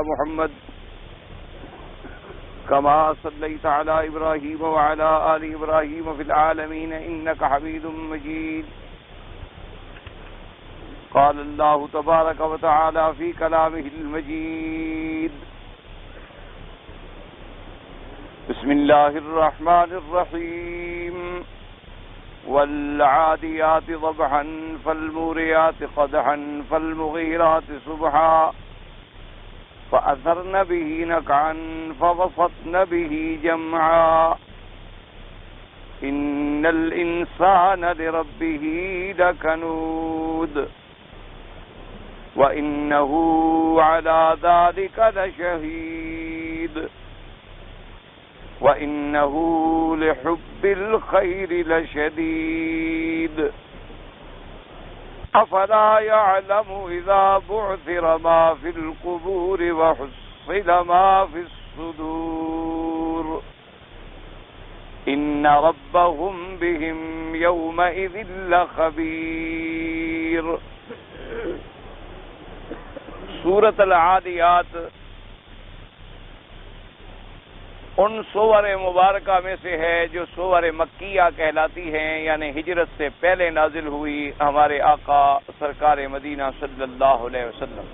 محمد كما صليت على إبراهيم وعلى آل إبراهيم في العالمين إنك حميد مجيد. قال الله تبارك وتعالى في كلامه المجيد: بسم الله الرحمن الرحيم. والعاديات ضبحا فالموريات قدحا فالمغيرات صبحا فأثرن به نقعا فوسطن به جمعا إن الإنسان لربه لكنود وإنه على ذلك لشهيد وإنه لحب الخير لشديد أفلا يعلم إذا بعثر ما في القبور وحصل ما في الصدور إن ربهم بهم يومئذ لخبير. سورۃ العادیات ان سور مبارکہ میں سے ہے جو سور مکیہ کہلاتی ہیں، یعنی ہجرت سے پہلے نازل ہوئی ہمارے آقا سرکار مدینہ صلی اللہ علیہ وسلم.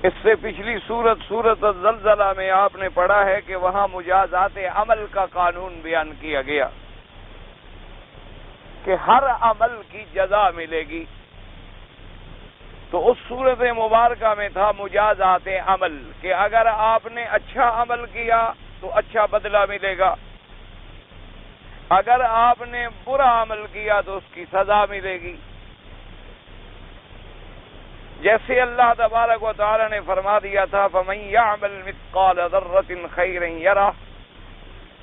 اس سے پچھلی سورۃ الزلزلہ میں آپ نے پڑھا ہے کہ وہاں مجازات عمل کا قانون بیان کیا گیا کہ ہر عمل کی جزا ملے گی. تو اس صورت مبارکہ میں تھا مجازات عمل کہ اگر آپ نے اچھا عمل کیا تو اچھا بدلہ ملے گا، اگر آپ نے برا عمل کیا تو اس کی سزا ملے گی. جیسے اللہ تبارک و تعالی نے فرما دیا تھا فَمَن يَعْمَلْ مِثْقَالَ ذَرَّةٍ خَيْرًا يَرَهُ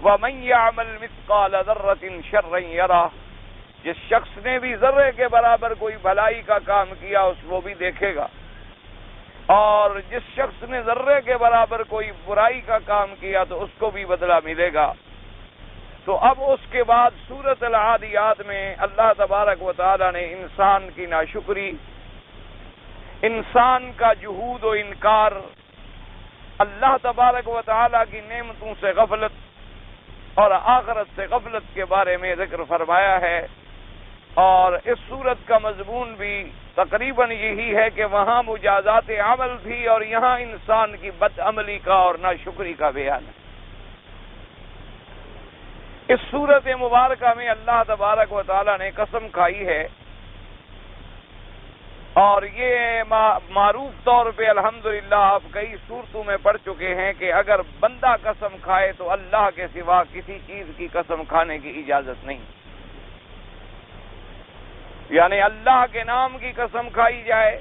وَمَن يَعْمَلْ مِثْقَالَ ذَرَّةٍ شَرًّا يَرَهُ. جس شخص نے بھی ذرے کے برابر کوئی بھلائی کا کام کیا اس وہ بھی دیکھے گا، اور جس شخص نے ذرے کے برابر کوئی برائی کا کام کیا تو اس کو بھی بدلہ ملے گا. تو اب اس کے بعد سورۃ العادیات میں اللہ تبارک و تعالی نے انسان کی ناشکری، انسان کا جہود و انکار، اللہ تبارک و تعالی کی نعمتوں سے غفلت اور آخرت سے غفلت کے بارے میں ذکر فرمایا ہے. اور اس صورت کا مضمون بھی تقریباً یہی ہے کہ وہاں مجازات عمل تھی اور یہاں انسان کی بد عملی کا اور ناشکری کا بیان ہے. اس صورت مبارکہ میں اللہ تبارک و تعالی نے قسم کھائی ہے، اور یہ معروف طور پہ الحمدللہ آپ کئی صورتوں میں پڑھ چکے ہیں کہ اگر بندہ قسم کھائے تو اللہ کے سوا کسی چیز کی قسم کھانے کی اجازت نہیں. یعنی اللہ کے نام کی قسم کھائی جائے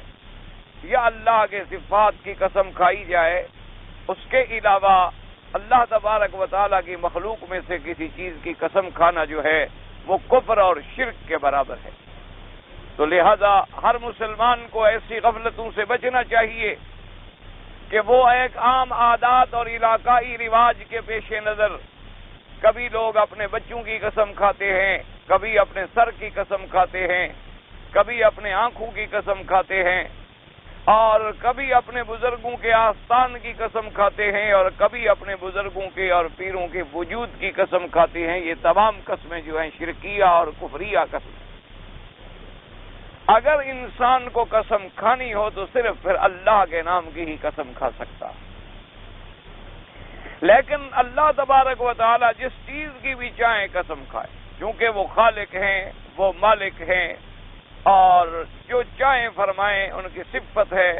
یا اللہ کے صفات کی قسم کھائی جائے، اس کے علاوہ اللہ تبارک و تعالیٰ کی مخلوق میں سے کسی چیز کی قسم کھانا جو ہے وہ کفر اور شرک کے برابر ہے. تو لہذا ہر مسلمان کو ایسی غفلتوں سے بچنا چاہیے کہ وہ ایک عام عادات اور علاقائی رواج کے پیش نظر کبھی لوگ اپنے بچوں کی قسم کھاتے ہیں، کبھی اپنے سر کی قسم کھاتے ہیں، کبھی اپنے آنکھوں کی قسم کھاتے ہیں، اور کبھی اپنے بزرگوں کے آستان کی قسم کھاتے ہیں، اور کبھی اپنے بزرگوں کے اور پیروں کے وجود کی قسم کھاتے ہیں. یہ تمام قسمیں جو ہیں شرکیہ اور کفریہ قسمیں. اگر انسان کو قسم کھانی ہو تو صرف پھر اللہ کے نام کی ہی قسم کھا سکتا. لیکن اللہ تبارک و تعالی جس چیز کی بھی چاہیں قسم کھائے، کیونکہ وہ خالق ہیں، وہ مالک ہیں، اور جو چاہیں فرمائیں ان کی صفت ہے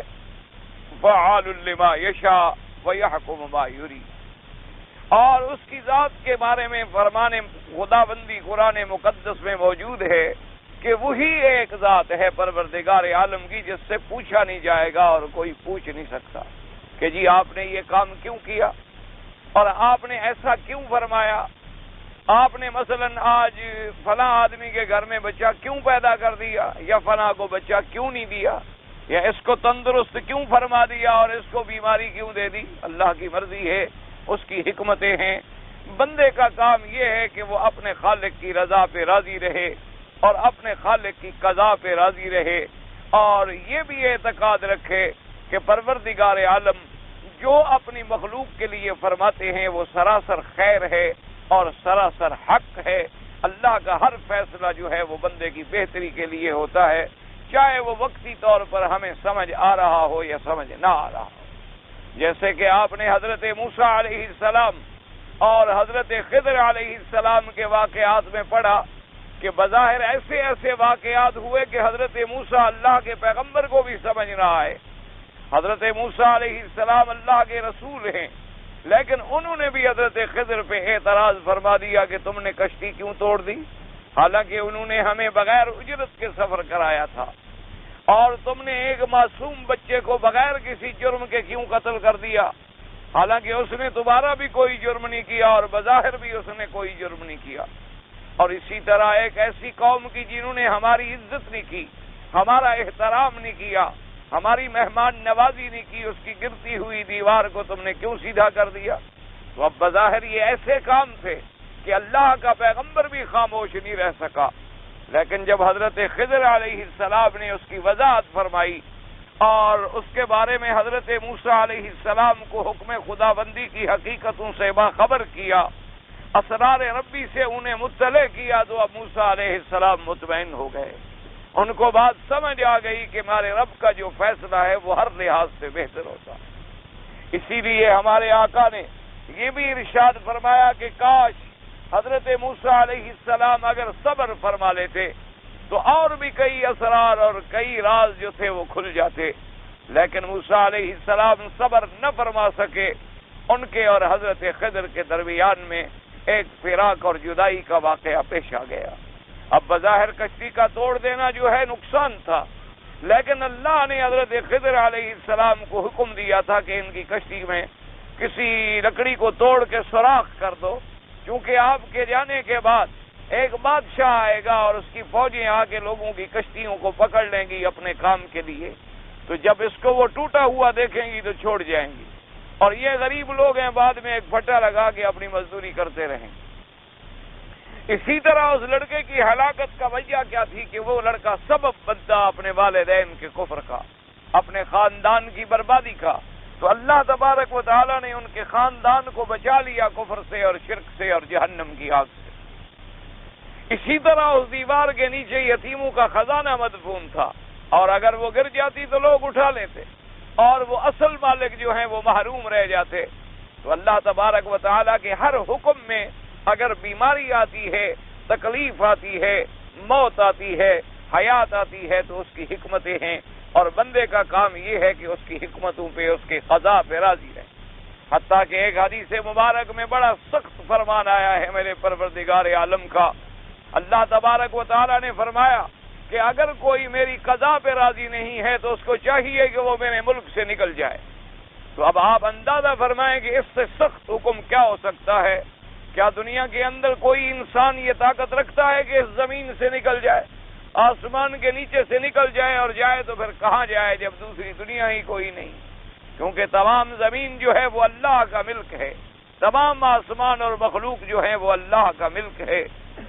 فعال لما یشاء ویحکم ما یرید. اور اس کی ذات کے بارے میں فرمان خداوندی قرآن مقدس میں موجود ہے کہ وہی ایک ذات ہے پروردگار عالم کی جس سے پوچھا نہیں جائے گا اور کوئی پوچھ نہیں سکتا کہ جی آپ نے یہ کام کیوں کیا اور آپ نے ایسا کیوں فرمایا. آپ نے مثلا آج فلاں آدمی کے گھر میں بچہ کیوں پیدا کر دیا، یا فلاں کو بچہ کیوں نہیں دیا، یا اس کو تندرست کیوں فرما دیا اور اس کو بیماری کیوں دے دی. اللہ کی مرضی ہے، اس کی حکمتیں ہیں. بندے کا کام یہ ہے کہ وہ اپنے خالق کی رضا پہ راضی رہے اور اپنے خالق کی قضا پہ راضی رہے، اور یہ بھی اعتقاد رکھے کہ پروردگار عالم جو اپنی مخلوق کے لیے فرماتے ہیں وہ سراسر خیر ہے اور سراسر حق ہے۔ اللہ کا ہر فیصلہ جو ہے وہ بندے کی بہتری کے لیے ہوتا ہے، چاہے وہ وقتی طور پر ہمیں سمجھ آ رہا ہو یا سمجھ نہ آ رہا ہو۔ جیسے کہ آپ نے حضرت موسیٰ علیہ السلام اور حضرت خضر علیہ السلام کے واقعات میں پڑھا کہ بظاہر ایسے ایسے واقعات ہوئے کہ حضرت موسیٰ اللہ کے پیغمبر کو بھی سمجھ نہ آئے۔ حضرت موسیٰ علیہ السلام اللہ کے رسول ہیں، لیکن انہوں نے بھی حضرت خضر پہ اعتراض فرما دیا کہ تم نے کشتی کیوں توڑ دی، حالانکہ انہوں نے ہمیں بغیر اجرت کے سفر کرایا تھا، اور تم نے ایک معصوم بچے کو بغیر کسی جرم کے کیوں قتل کر دیا، حالانکہ اس نے تمہارا بھی کوئی جرم نہیں کیا اور بظاہر بھی اس نے کوئی جرم نہیں کیا۔ اور اسی طرح ایک ایسی قوم کی جنہوں نے ہماری عزت نہیں کی، ہمارا احترام نہیں کیا، ہماری مہمان نوازی نہیں کی، اس کی گرتی ہوئی دیوار کو تم نے کیوں سیدھا کر دیا؟ تو اب بظاہر یہ ایسے کام تھے کہ اللہ کا پیغمبر بھی خاموش نہیں رہ سکا، لیکن جب حضرت خضر علیہ السلام نے اس کی وضاحت فرمائی اور اس کے بارے میں حضرت موسیٰ علیہ السلام کو حکم خداوندی کی حقیقتوں سے باخبر کیا، اسرار ربی سے انہیں مطلع کیا، تو اب موسیٰ علیہ السلام مطمئن ہو گئے، ان کو بات سمجھ آ گئی کہ ہمارے رب کا جو فیصلہ ہے وہ ہر لحاظ سے بہتر ہوتا ہے۔ اسی لیے ہمارے آقا نے یہ بھی ارشاد فرمایا کہ کاش حضرت موسیٰ علیہ السلام اگر صبر فرما لیتے تو اور بھی کئی اسرار اور کئی راز جو تھے وہ کھل جاتے، لیکن موسیٰ علیہ السلام صبر نہ فرما سکے، ان کے اور حضرت خضر کے درمیان میں ایک فراق اور جدائی کا واقعہ پیش آ گیا۔ اب بظاہر کشتی کا توڑ دینا جو ہے نقصان تھا، لیکن اللہ نے حضرت خضر علیہ السلام کو حکم دیا تھا کہ ان کی کشتی میں کسی لکڑی کو توڑ کے سوراخ کر دو، کیونکہ آپ کے جانے کے بعد ایک بادشاہ آئے گا اور اس کی فوجیں آ کے لوگوں کی کشتیوں کو پکڑ لیں گی اپنے کام کے لیے، تو جب اس کو وہ ٹوٹا ہوا دیکھیں گی تو چھوڑ جائیں گی، اور یہ غریب لوگ ہیں بعد میں ایک پھٹا لگا کے اپنی مزدوری کرتے رہیں۔ اسی طرح اس لڑکے کی ہلاکت کا وجہ کیا تھی کہ وہ لڑکا سبب بنتا اپنے والدین کے کفر کا، اپنے خاندان کی بربادی کا، تو اللہ تبارک و تعالی نے ان کے خاندان کو بچا لیا کفر سے اور شرک سے اور جہنم کی آگ سے۔ اسی طرح اس دیوار کے نیچے یتیموں کا خزانہ مدفون تھا، اور اگر وہ گر جاتی تو لوگ اٹھا لیتے اور وہ اصل مالک جو ہیں وہ محروم رہ جاتے۔ تو اللہ تبارک و تعالی کے ہر حکم میں اگر بیماری آتی ہے، تکلیف آتی ہے، موت آتی ہے، حیات آتی ہے تو اس کی حکمتیں ہیں، اور بندے کا کام یہ ہے کہ اس کی حکمتوں پہ، اس کے قضاء پہ راضی رہے۔ حتیٰ کہ ایک حدیث مبارک میں بڑا سخت فرمان آیا ہے میرے پروردگار عالم کا، اللہ تبارک و تعالی نے فرمایا کہ اگر کوئی میری قضاء پہ راضی نہیں ہے تو اس کو چاہیے کہ وہ میرے ملک سے نکل جائے۔ تو اب آپ اندازہ فرمائیں کہ اس سے سخت حکم کیا ہو سکتا ہے؟ کیا دنیا کے اندر کوئی انسان یہ طاقت رکھتا ہے کہ اس زمین سے نکل جائے، آسمان کے نیچے سے نکل جائے، اور جائے تو پھر کہاں جائے جب دوسری دنیا ہی کوئی نہیں؟ کیونکہ تمام زمین جو ہے وہ اللہ کا ملک ہے، تمام آسمان اور مخلوق جو ہے وہ اللہ کا ملک ہے۔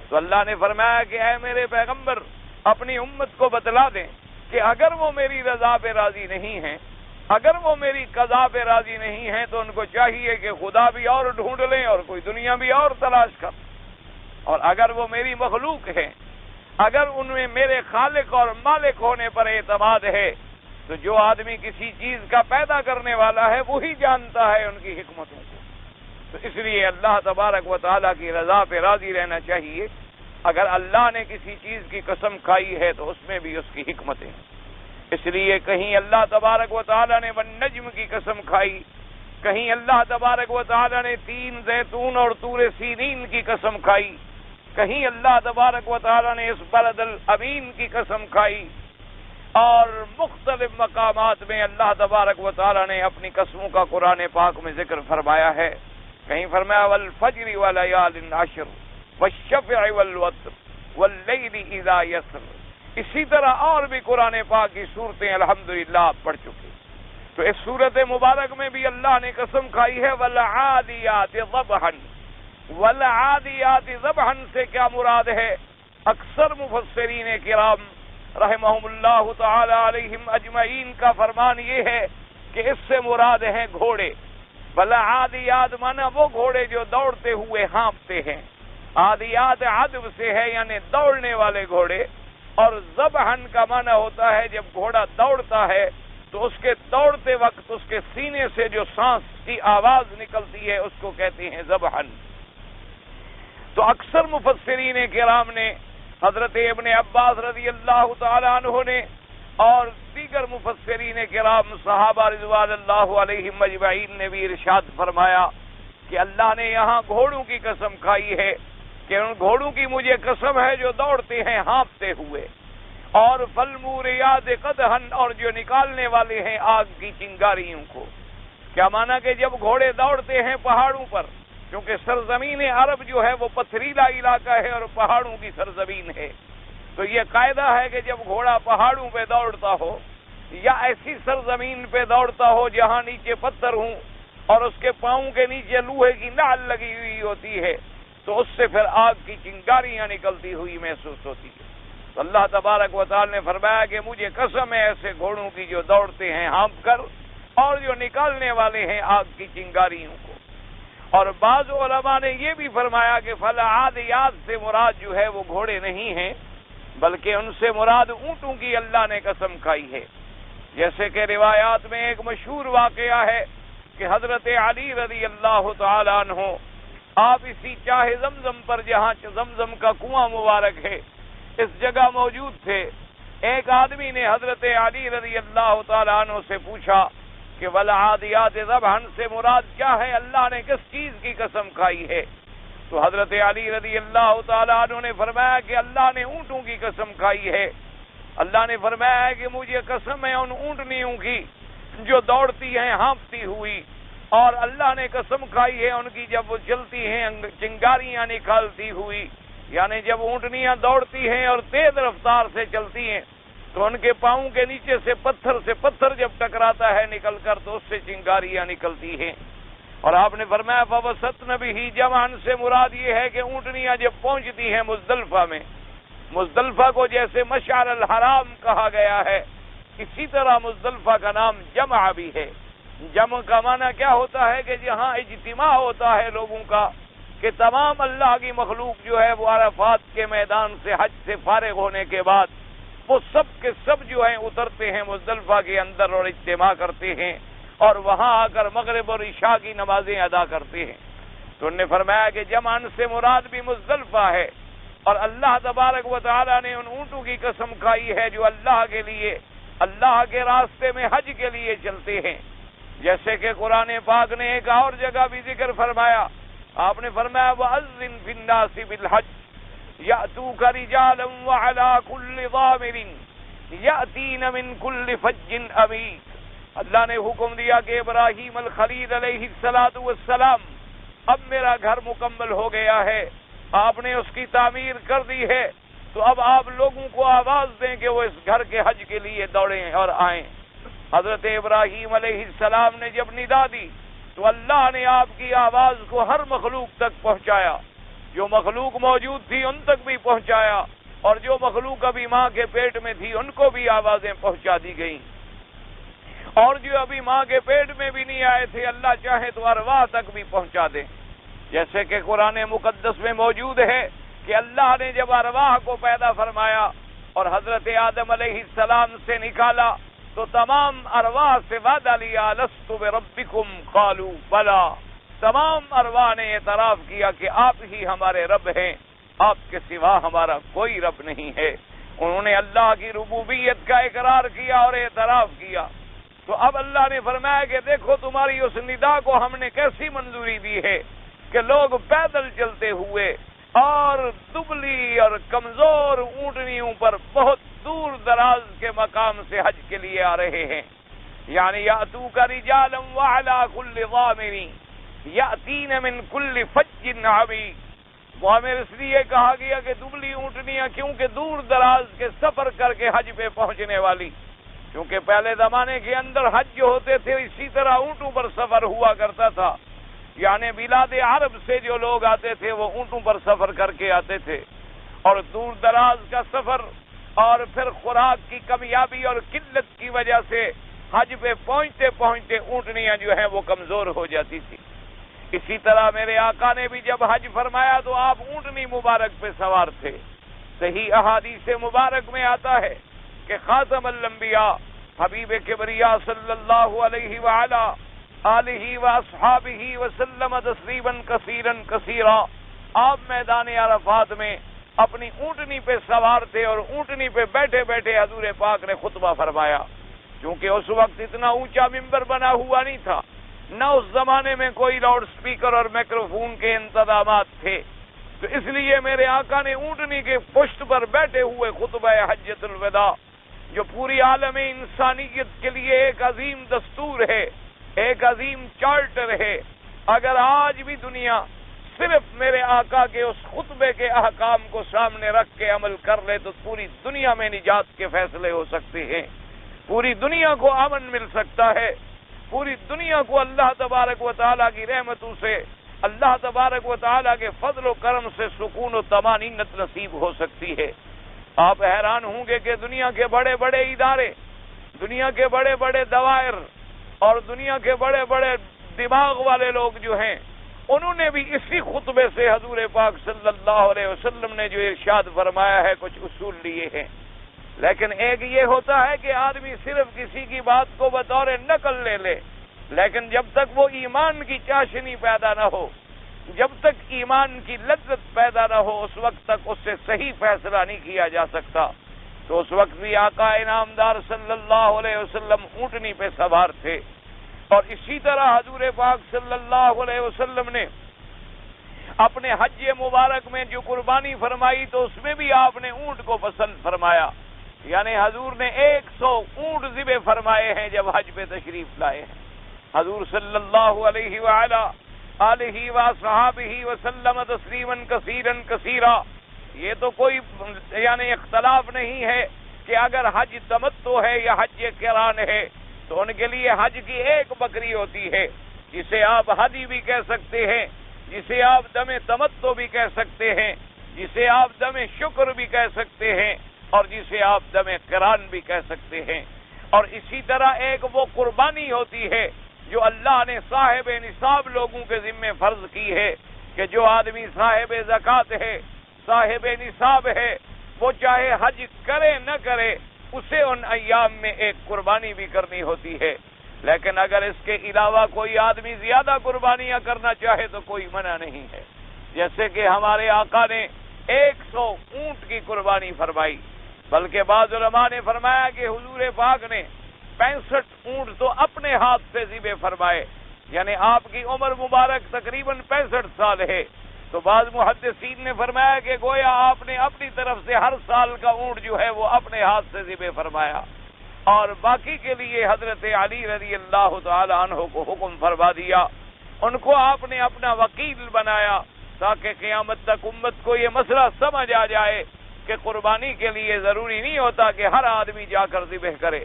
تو اللہ نے فرمایا کہ اے میرے پیغمبر اپنی امت کو بتلا دیں کہ اگر وہ میری رضا پہ راضی نہیں ہیں، اگر وہ میری قضا پہ راضی نہیں ہیں، تو ان کو چاہیے کہ خدا بھی اور ڈھونڈ لیں اور کوئی دنیا بھی اور تلاش کر، اور اگر وہ میری مخلوق ہیں، اگر ان میں میرے خالق اور مالک ہونے پر اعتماد ہے، تو جو آدمی کسی چیز کا پیدا کرنے والا ہے وہی جانتا ہے ان کی حکمتوں کو۔ تو اس لیے اللہ تبارک و تعالیٰ کی رضا پہ راضی رہنا چاہیے۔ اگر اللہ نے کسی چیز کی قسم کھائی ہے تو اس میں بھی اس کی حکمتیں ہیں۔ اس لیے کہیں اللہ تبارک و تعالیٰ نے والنجم کی قسم کھائی، کہیں اللہ تبارک و تعالیٰ نے تین زیتون اور طور سینین کی قسم کھائی، کہیں اللہ تبارک و تعالیٰ نے اس بلد الامین کی قسم کھائی، اور مختلف مقامات میں اللہ تبارک و تعالیٰ نے اپنی قسموں کا قرآن پاک میں ذکر فرمایا ہے۔ کہیں فرمایا والفجر ولیال عشر والشفع والوتر واللیل اذا یسر۔ اسی طرح اور بھی قرآن پاک کی صورتیں الحمدللہ آپ پڑھ چکے۔ تو اس صورت مبارک میں بھی اللہ نے قسم کھائی ہے والعادیات ضبحا۔ والعادیات ضبحا سے کیا مراد ہے؟ اکثر مفسرین کرام رحمہم اللہ تعالی علیہم اجمعین کا فرمان یہ ہے کہ اس سے مراد ہیں گھوڑے. بلا عادیات مانا وہ گھوڑے جو دوڑتے ہوئے ہانپتے ہیں. عادیات عدب سے ہے یعنی دوڑنے والے گھوڑے. اور ذبحن کا معنی ہوتا ہے جب گھوڑا دوڑتا ہے تو اس کے دوڑتے وقت اس کے سینے سے جو سانس کی آواز نکلتی ہے اس کو کہتے ہیں ذبحن. تو اکثر مفسرین کرام نے حضرت ابن عباس رضی اللہ تعالی عنہ نے اور دیگر مفسرین کرام صحابہ رضوان اللہ علیہم اجمعین نے بھی ارشاد فرمایا کہ اللہ نے یہاں گھوڑوں کی قسم کھائی ہے کہ ان گھوڑوں کی مجھے قسم ہے جو دوڑتے ہیں ہانپتے ہوئے. اور فالموریات قدحن اور جو نکالنے والے ہیں آگ کی چنگاریوں کو. کیا مانا کہ جب گھوڑے دوڑتے ہیں پہاڑوں پر، کیونکہ سرزمین عرب جو ہے وہ پتھریلا علاقہ ہے اور پہاڑوں کی سرزمین ہے، تو یہ قاعدہ ہے کہ جب گھوڑا پہاڑوں پہ دوڑتا ہو یا ایسی سرزمین پہ دوڑتا ہو جہاں نیچے پتھر ہوں اور اس کے پاؤں کے نیچے لوہے کی نعل لگی ہوئی ہوتی ہے تو اس سے پھر آگ کی چنگاریاں نکلتی ہوئی محسوس ہوتی ہے. تو اللہ تبارک و تعالی نے فرمایا کہ مجھے قسم ہے ایسے گھوڑوں کی جو دوڑتے ہیں ہانپ کر اور جو نکالنے والے ہیں آگ کی چنگاریوں کو. اور بعض علماء نے یہ بھی فرمایا کہ فالعادیات سے مراد جو ہے وہ گھوڑے نہیں ہیں بلکہ ان سے مراد اونٹوں کی اللہ نے قسم کھائی ہے. جیسے کہ روایات میں ایک مشہور واقعہ ہے کہ حضرت علی رضی اللہ تعالی عنہ آپ اسی چاہ زمزم پر جہاں زمزم کا کنواں مبارک ہے اس جگہ موجود تھے. ایک آدمی نے حضرت علی رضی اللہ تعالی عنہ سے پوچھا کہ والعادیات ذبحن سے مراد کیا ہے، اللہ نے کس چیز کی قسم کھائی ہے؟ تو حضرت علی رضی اللہ تعالی عنہ نے فرمایا کہ اللہ نے اونٹوں کی قسم کھائی ہے. اللہ نے فرمایا کہ مجھے قسم ہے ان اونٹنیوں کی جو دوڑتی ہیں ہانپتی ہوئی، اور اللہ نے قسم کھائی ہے ان کی جب وہ چلتی ہیں چنگاریاں نکالتی ہوئی. یعنی جب اونٹنیاں دوڑتی ہیں اور تیز رفتار سے چلتی ہیں تو ان کے پاؤں کے نیچے سے پتھر جب ٹکراتا ہے نکل کر تو اس سے چنگاریاں نکلتی ہیں. اور آپ نے فرمایا فوسطن بھی جمعن سے مراد یہ ہے کہ اونٹنیاں جب پہنچتی ہیں مزدلفہ میں، مزدلفہ کو جیسے مشعر الحرام کہا گیا ہے اسی طرح مزدلفہ کا نام جمع بھی ہے. جمع کا معنی کیا ہوتا ہے کہ جہاں اجتماع ہوتا ہے لوگوں کا کہ تمام اللہ کی مخلوق جو ہے وہ عرفات کے میدان سے حج سے فارغ ہونے کے بعد وہ سب کے سب جو ہیں اترتے ہیں مزدلفہ کے اندر اور اجتماع کرتے ہیں اور وہاں آ کر مغرب اور عشاء کی نمازیں ادا کرتے ہیں. تو انہوں نے فرمایا کہ جمعن سے مراد بھی مزدلفہ ہے اور اللہ تبارک و تعالی نے ان اونٹوں کی قسم کھائی ہے جو اللہ کے لیے اللہ کے راستے میں حج کے لیے چلتے ہیں. جیسے کہ قرآن پاک نے ایک اور جگہ بھی ذکر فرمایا، آپ نے فرمایا وَأَذِّن فِي النَّاسِ بِالْحَجِّ يَأْتُوكَ رِجَالًا وَعَلَىٰ كُلِّ ضَامِرٍ يَأْتِينَ مِنْ كُلِّ فَجٍّ عَمِيقٍ. اللہ نے حکم دیا کہ ابراہیم الخلیل علیہ السلام اب میرا گھر مکمل ہو گیا ہے، آپ نے اس کی تعمیر کر دی ہے، تو اب آپ لوگوں کو آواز دیں کہ وہ اس گھر کے حج کے لیے دوڑیں اور آئیں. حضرت ابراہیم علیہ السلام نے جب ندا دی تو اللہ نے آپ کی آواز کو ہر مخلوق تک پہنچایا. جو مخلوق موجود تھی ان تک بھی پہنچایا اور جو مخلوق ابھی ماں کے پیٹ میں تھی ان کو بھی آوازیں پہنچا دی گئیں. اور جو ابھی ماں کے پیٹ میں بھی نہیں آئے تھے اللہ چاہے تو ارواح تک بھی پہنچا دیں. جیسے کہ قرآن مقدس میں موجود ہے کہ اللہ نے جب ارواح کو پیدا فرمایا اور حضرت آدم علیہ السلام سے نکالا تو تمام ارواح سے وعدہ لیا لست بربکم قالوا بلا. تمام ارواح نے اعتراف کیا کہ آپ ہی ہمارے رب ہیں، آپ کے سوا ہمارا کوئی رب نہیں ہے. انہوں نے اللہ کی ربوبیت کا اقرار کیا اور اعتراف کیا. تو اب اللہ نے فرمایا کہ دیکھو تمہاری اس ندا کو ہم نے کیسی منظوری دی ہے کہ لوگ پیدل چلتے ہوئے اور دبلی اور کمزور اونٹنیوں پر بہت دور دراز کے مقام سے حج کے لیے آ رہے ہیں. یعنی یاتوک رجالا وعلی کل ضامر یاتین من کل فج عمیق. ضامر اس لیے کہا گیا کہ دبلی اونٹنیاں کیونکہ دور دراز کے سفر کر کے حج پہ پہنچنے والی، کیونکہ پہلے زمانے کے اندر حج جو ہوتے تھے اسی طرح اونٹوں پر سفر ہوا کرتا تھا. یعنی بلاد عرب سے جو لوگ آتے تھے وہ اونٹوں پر سفر کر کے آتے تھے اور دور دراز کا سفر اور پھر خوراک کی کمیابی اور قلت کی وجہ سے حج پہ پہنچتے پہنچتے اونٹنیاں جو ہیں وہ کمزور ہو جاتی تھی۔ اسی طرح میرے آقا نے بھی جب حج فرمایا تو آپ اونٹنی مبارک پہ سوار تھے۔ صحیح احادیث مبارک میں آتا ہے کہ خاتم الانبیاء حبیب کبریا صلی اللہ علیہ وآلہ آلہ واصحابہ وسلم تسلیما کثیرا کثیرا، آپ میدان عرفات میں اپنی اونٹنی پہ سوار تھے اور اونٹنی پہ بیٹھے بیٹھے حضور پاک نے خطبہ فرمایا۔ کیونکہ اس وقت اتنا اونچا ممبر بنا ہوا نہیں تھا، نہ اس زمانے میں کوئی لاؤڈ سپیکر اور مائکروفون کے انتظامات تھے، تو اس لیے میرے آقا نے اونٹنی کے پشت پر بیٹھے ہوئے خطبہ حجۃ الوداع، جو پوری عالم انسانیت کے لیے ایک عظیم دستور ہے، ایک عظیم چارٹر ہے۔ اگر آج بھی دنیا صرف میرے آقا کے اس خطبے کے احکام کو سامنے رکھ کے عمل کر لے تو پوری دنیا میں نجات کے فیصلے ہو سکتے ہیں، پوری دنیا کو امن مل سکتا ہے، پوری دنیا کو اللہ تبارک و تعالیٰ کی رحمتوں سے، اللہ تبارک و تعالیٰ کے فضل و کرم سے سکون و طمانینت نصیب ہو سکتی ہے۔ آپ حیران ہوں گے کہ دنیا کے بڑے بڑے ادارے، دنیا کے بڑے بڑے دوائر اور دنیا کے بڑے بڑے دماغ والے لوگ جو ہیں، انہوں نے بھی اسی خطبے سے حضور پاک صلی اللہ علیہ وسلم نے جو ارشاد فرمایا ہے کچھ اصول لیے ہیں۔ لیکن ایک یہ ہوتا ہے کہ آدمی صرف کسی کی بات کو بطور نقل لے لے، لیکن جب تک وہ ایمان کی چاشنی پیدا نہ ہو، جب تک ایمان کی لذت پیدا نہ ہو، اس وقت تک اس سے صحیح فیصلہ نہیں کیا جا سکتا۔ تو اس وقت بھی آقا انعامدار صلی اللہ علیہ وسلم اونٹنی پہ سوار تھے، اور اسی طرح حضور پاک صلی اللہ علیہ وسلم نے اپنے حج مبارک میں جو قربانی فرمائی تو اس میں بھی آپ نے اونٹ کو پسند فرمایا، یعنی حضور نے 100 اونٹ ذبح فرمائے ہیں جب حج پہ تشریف لائے ہیں۔ حضور صلی اللہ علیہ وآلہ آلہ وصحابہ وسلم تسلیما کثیرا کثیرا، یہ تو کوئی یعنی اختلاف نہیں ہے کہ اگر حج تمتع ہے یا حج قران ہے تو ان کے لیے حج کی ایک بکری ہوتی ہے، جسے آپ ہدی بھی کہہ سکتے ہیں، جسے آپ دم تمتع بھی کہہ سکتے ہیں، جسے آپ دم شکر بھی کہہ سکتے ہیں، اور جسے آپ دم قران بھی کہہ سکتے ہیں۔ اور اسی طرح ایک وہ قربانی ہوتی ہے جو اللہ نے صاحب نصاب لوگوں کے ذمے فرض کی ہے کہ جو آدمی صاحب زکوٰۃ ہے، صاحب نصاب ہے، وہ چاہے حج کرے نہ کرے، اسے ان ایام میں ایک قربانی بھی کرنی ہوتی ہے۔ لیکن اگر اس کے علاوہ کوئی آدمی زیادہ قربانیاں کرنا چاہے تو کوئی منع نہیں ہے، جیسے کہ ہمارے آقا نے 100 اونٹ کی قربانی فرمائی، بلکہ بعض علماء نے فرمایا کہ حضور پاک نے 65 اونٹ تو اپنے ہاتھ سے ذبح فرمائے، یعنی آپ کی عمر مبارک تقریباً 65 سال ہے، تو بعض محدثین نے فرمایا کہ گویا آپ نے اپنی طرف سے ہر سال کا اونٹ جو ہے وہ اپنے ہاتھ سے ذبح فرمایا، اور باقی کے لیے حضرت علی رضی اللہ تعالی عنہ کو حکم فرما دیا، ان کو آپ نے اپنا وکیل بنایا تاکہ قیامت تک امت کو یہ مسئلہ سمجھ آ جائے کہ قربانی کے لیے ضروری نہیں ہوتا کہ ہر آدمی جا کر ذبح کرے،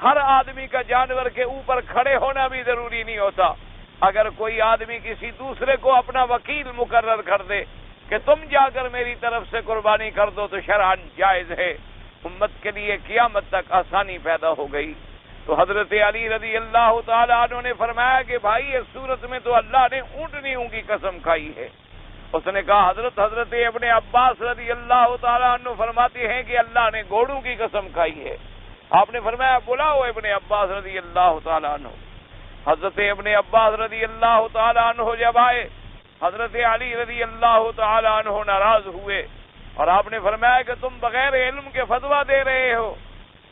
ہر آدمی کا جانور کے اوپر کھڑے ہونا بھی ضروری نہیں ہوتا۔ اگر کوئی آدمی کسی دوسرے کو اپنا وکیل مقرر کر دے کہ تم جا کر میری طرف سے قربانی کر دو تو شرعاً جائز ہے، امت کے لیے قیامت تک آسانی پیدا ہو گئی۔ تو حضرت علی رضی اللہ تعالیٰ عنہ نے فرمایا کہ بھائی اس صورت میں تو اللہ نے اونٹنیوں کی قسم کھائی ہے۔ اس نے کہا حضرت ابن عباس رضی اللہ تعالیٰ عنہ فرماتے ہیں کہ اللہ نے گھوڑوں کی قسم کھائی ہے۔ آپ نے فرمایا بلاؤ ابن عباس رضی اللہ تعالیٰ عنہ۔ حضرت ابن عباس رضی اللہ تعالیٰ عنہ جب آئے، حضرت علی رضی اللہ تعالیٰ عنہ ناراض ہوئے اور آپ نے فرمایا کہ تم بغیر علم کے فتویٰ دے رہے ہو،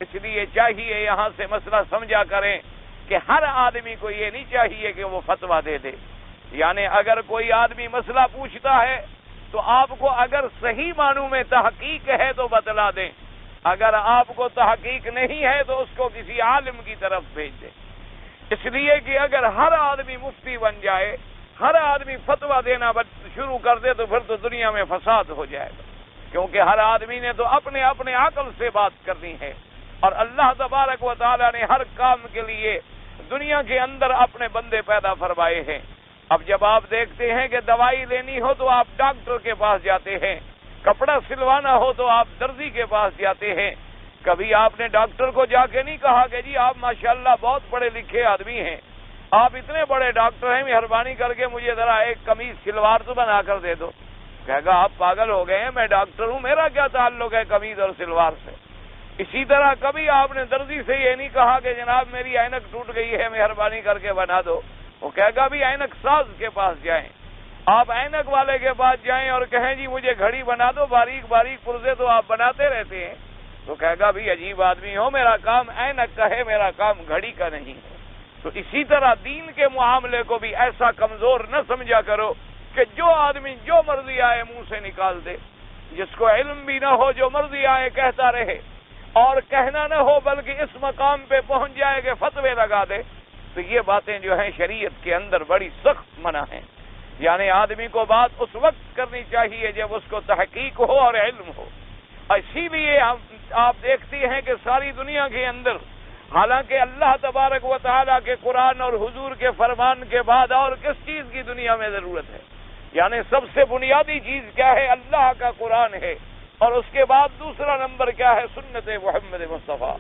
اس لیے چاہیے یہاں سے مسئلہ سمجھا کریں کہ ہر آدمی کو یہ نہیں چاہیے کہ وہ فتویٰ دے دے، یعنی اگر کوئی آدمی مسئلہ پوچھتا ہے تو آپ کو اگر صحیح معنوں میں تحقیق ہے تو بتلا دیں، اگر آپ کو تحقیق نہیں ہے تو اس کو کسی عالم کی طرف بھیج دیں، اس لیے کہ اگر ہر آدمی مفتی بن جائے، ہر آدمی فتویٰ دینا شروع کر دے تو پھر تو دنیا میں فساد ہو جائے گا، کیونکہ ہر آدمی نے تو اپنے اپنے عقل سے بات کرنی ہے، اور اللہ تبارک و تعالیٰ نے ہر کام کے لیے دنیا کے اندر اپنے بندے پیدا فرمائے ہیں۔ اب جب آپ دیکھتے ہیں کہ دوائی لینی ہو تو آپ ڈاکٹر کے پاس جاتے ہیں، کپڑا سلوانا ہو تو آپ درزی کے پاس جاتے ہیں، کبھی آپ نے ڈاکٹر کو جا کے نہیں کہا کہ جی آپ ماشاءاللہ بہت پڑھے لکھے آدمی ہیں، آپ اتنے بڑے ڈاکٹر ہیں، مہربانی کر کے مجھے ذرا ایک قمیض شلوار تو بنا کر دے دو۔ کہے گا آپ پاگل ہو گئے ہیں، میں ڈاکٹر ہوں، میرا کیا تعلق ہے قمیض اور شلوار سے۔ اسی طرح کبھی آپ نے درزی سے یہ نہیں کہا کہ جناب میری اینک ٹوٹ گئی ہے، مہربانی کر کے بنا دو۔ وہ کہے گا بھی اینک ساز کے پاس جائیں، آپ اینک والے کے پاس جائیں اور کہیں جی مجھے گھڑی بنا دو، باریک باریک پرزے تو آپ بناتے رہتے ہیں۔ تو کہے گا بھی عجیب آدمی ہو، میرا کام اینک کا ہے، میرا کام گھڑی کا نہیں ہے۔ تو اسی طرح دین کے معاملے کو بھی ایسا کمزور نہ سمجھا کرو کہ جو آدمی جو مرضی آئے منہ سے نکال دے، جس کو علم بھی نہ ہو جو مرضی آئے کہتا رہے، اور کہنا نہ ہو بلکہ اس مقام پہ پہنچ جائے کہ فتوے لگا دے۔ تو یہ باتیں جو ہیں شریعت کے اندر بڑی سخت منع ہیں۔ یعنی آدمی کو بات اس وقت کرنی چاہیے جب اس کو تحقیق ہو اور علم ہو۔ اسی لیے آپ دیکھتے ہیں کہ ساری دنیا کے اندر حالانکہ اللہ تبارک و تعالیٰ کے قرآن اور حضور کے فرمان کے بعد اور کس چیز کی دنیا میں ضرورت ہے؟ یعنی سب سے بنیادی چیز کیا ہے؟ اللہ کا قرآن ہے، اور اس کے بعد دوسرا نمبر کیا ہے؟ سنت محمد مصطفیٰ۔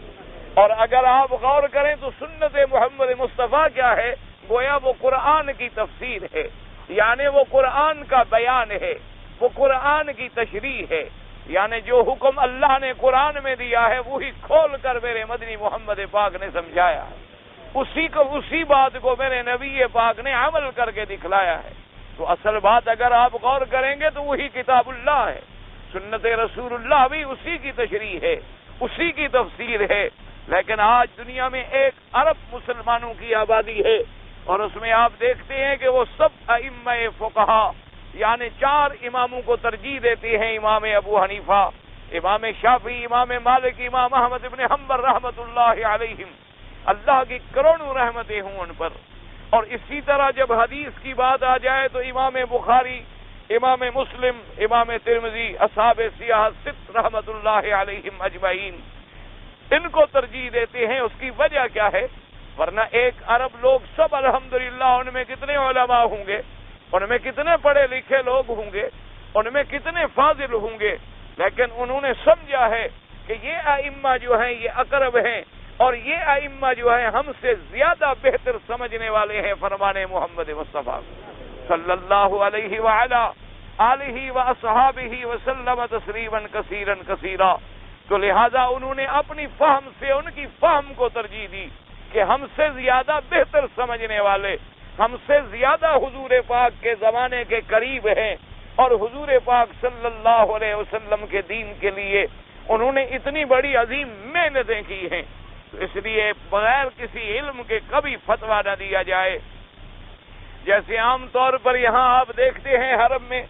اور اگر آپ غور کریں تو سنت محمد مصطفیٰ کیا ہے؟ گویا وہ قرآن کی تفسیر ہے، یعنی وہ قرآن کا بیان ہے، وہ قرآن کی تشریح ہے۔ یعنی جو حکم اللہ نے قرآن میں دیا ہے وہی کھول کر میرے مدنی محمد پاک نے سمجھایا ہے، اسی بات کو میرے نبی پاک نے عمل کر کے دکھلایا ہے۔ تو اصل بات اگر آپ غور کریں گے تو وہی کتاب اللہ ہے، سنت رسول اللہ بھی اسی کی تشریح ہے، اسی کی تفسیر ہے۔ لیکن آج دنیا میں 1 ارب مسلمانوں کی آبادی ہے، اور اس میں آپ دیکھتے ہیں کہ وہ سب ائمہ فقہا یعنی 4 اماموں کو ترجیح دیتے ہیں، امام ابو حنیفہ، امام شافعی، امام مالک، امام احمد ابن حنبل رحمۃ اللہ علیہم، اللہ کی کروڑوں رحمتیں ہوں ان پر۔ اور اسی طرح جب حدیث کی بات آ جائے تو امام بخاری، امام مسلم، امام ترمذی، اصحاب سیاحت 6 رحمۃ اللہ علیہم اجمعین ان کو ترجیح دیتے ہیں۔ اس کی وجہ کیا ہے؟ ورنہ 1 ارب لوگ سب الحمدللہ، ان میں کتنے علماء ہوں گے، ان میں کتنے پڑھے لکھے لوگ ہوں گے، ان میں کتنے فاضل ہوں گے، لیکن انہوں نے سمجھا ہے کہ یہ ائمہ جو ہیں یہ اقرب ہیں، اور یہ ائمہ جو ہیں ہم سے زیادہ بہتر سمجھنے والے ہیں فرمان محمد مصطفیٰ صلی اللہ علیہ وعلا آلہ واصحابہ وسلم تسلیما کثیرا کثیرا۔ تو لہذا انہوں نے اپنی فہم سے ان کی فہم کو ترجیح دی کہ ہم سے زیادہ بہتر سمجھنے والے، ہم سے زیادہ حضور پاک کے زمانے کے قریب ہیں، اور حضور پاک صلی اللہ علیہ وسلم کے دین کے لیے انہوں نے اتنی بڑی عظیم محنتیں کی ہیں۔ تو اس لیے بغیر کسی علم کے کبھی فتویٰ نہ دیا جائے۔ جیسے عام طور پر یہاں آپ دیکھتے ہیں حرم میں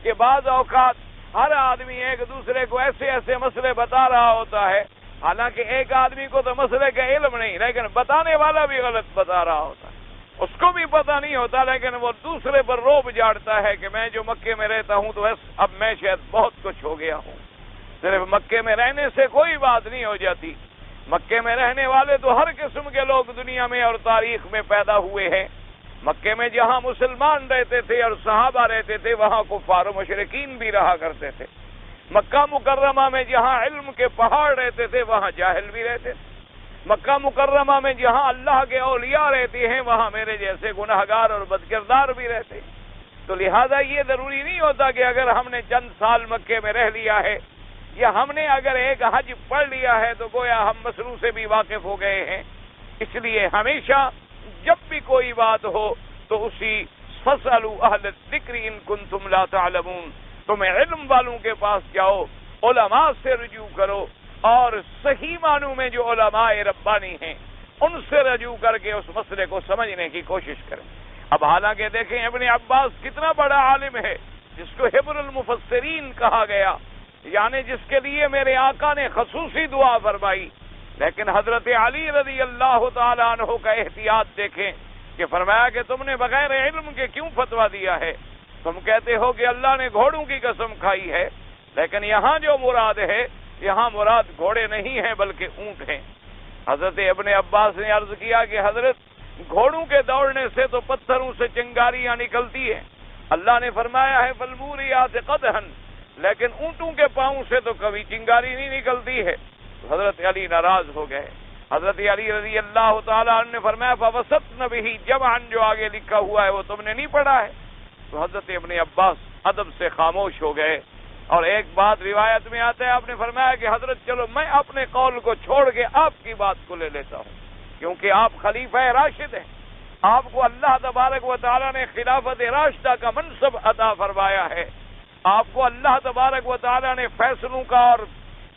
کہ بعض اوقات ہر آدمی ایک دوسرے کو ایسے ایسے مسئلے بتا رہا ہوتا ہے، حالانکہ ایک آدمی کو تو مسئلے کا علم نہیں، لیکن بتانے والا بھی غلط بتا رہا ہوتا ہے، اس کو بھی پتہ نہیں ہوتا، لیکن وہ دوسرے پر روب جاڑتا ہے کہ میں جو مکے میں رہتا ہوں تو اب میں شاید بہت کچھ ہو گیا ہوں۔ صرف مکے میں رہنے سے کوئی بات نہیں ہو جاتی، مکے میں رہنے والے تو ہر قسم کے لوگ دنیا میں اور تاریخ میں پیدا ہوئے ہیں۔ مکے میں جہاں مسلمان رہتے تھے اور صحابہ رہتے تھے وہاں کفار و مشرکین بھی رہا کرتے تھے۔ مکہ مکرمہ میں جہاں علم کے پہاڑ رہتے تھے وہاں جاہل بھی رہتے تھے۔ مکہ مکرمہ میں جہاں اللہ کے اولیاء رہتے ہیں وہاں میرے جیسے گناہگار اور بدکردار بھی رہتے ہیں۔ تو لہذا یہ ضروری نہیں ہوتا کہ اگر ہم نے چند سال مکے میں رہ لیا ہے یا ہم نے اگر ایک حج پڑھ لیا ہے تو گویا ہم مسئلوں سے بھی واقف ہو گئے ہیں۔ اس لیے ہمیشہ جب بھی کوئی بات ہو تو اسی فَاسْأَلُوا أَهْلَ الذِّكْرِ إِن كُنتُمْ لَا تَعْلَمُونَ، تم علم والوں کے پاس جاؤ، علماء سے رجوع کرو، اور صحیح معنوں میں جو علماء ربانی ہیں ان سے رجوع کر کے اس مسئلے کو سمجھنے کی کوشش کریں۔ اب حالانکہ دیکھیں ابن عباس کتنا بڑا عالم ہے جس کو حبر المفسرین کہا گیا، یعنی جس کے لیے میرے آقا نے خصوصی دعا فرمائی، لیکن حضرت علی رضی اللہ تعالیٰ عنہ کا احتیاط دیکھیں کہ فرمایا کہ تم نے بغیر علم کے کیوں فتویٰ دیا ہے؟ تم کہتے ہو کہ اللہ نے گھوڑوں کی قسم کھائی ہے، لیکن یہاں جو مراد ہے یہاں مراد گھوڑے نہیں ہیں بلکہ اونٹ ہیں۔ حضرت ابن عباس نے عرض کیا کہ حضرت گھوڑوں کے دوڑنے سے تو پتھروں سے چنگاریاں نکلتی ہیں، اللہ نے فرمایا ہے فالموریات قدحا، لیکن اونٹوں کے پاؤں سے تو کبھی چنگاری نہیں نکلتی ہے۔ تو حضرت علی ناراض ہو گئے. حضرت علی رضی اللہ تعالیٰ عنہ نے فرمایا فوسطن بہ جمعا، جو آگے لکھا ہوا ہے وہ تم نے نہیں پڑھا ہے. تو حضرت ابن عباس ادب سے خاموش ہو گئے. اور ایک بات روایت میں آتا ہے، آپ نے فرمایا کہ حضرت چلو میں اپنے قول کو چھوڑ کے آپ کی بات کو لے لیتا ہوں، کیونکہ آپ خلیفہ راشد ہیں، آپ کو اللہ تبارک و تعالیٰ نے خلافت راشدہ کا منصب عطا فرمایا ہے، آپ کو اللہ تبارک و تعالیٰ نے فیصلوں کا اور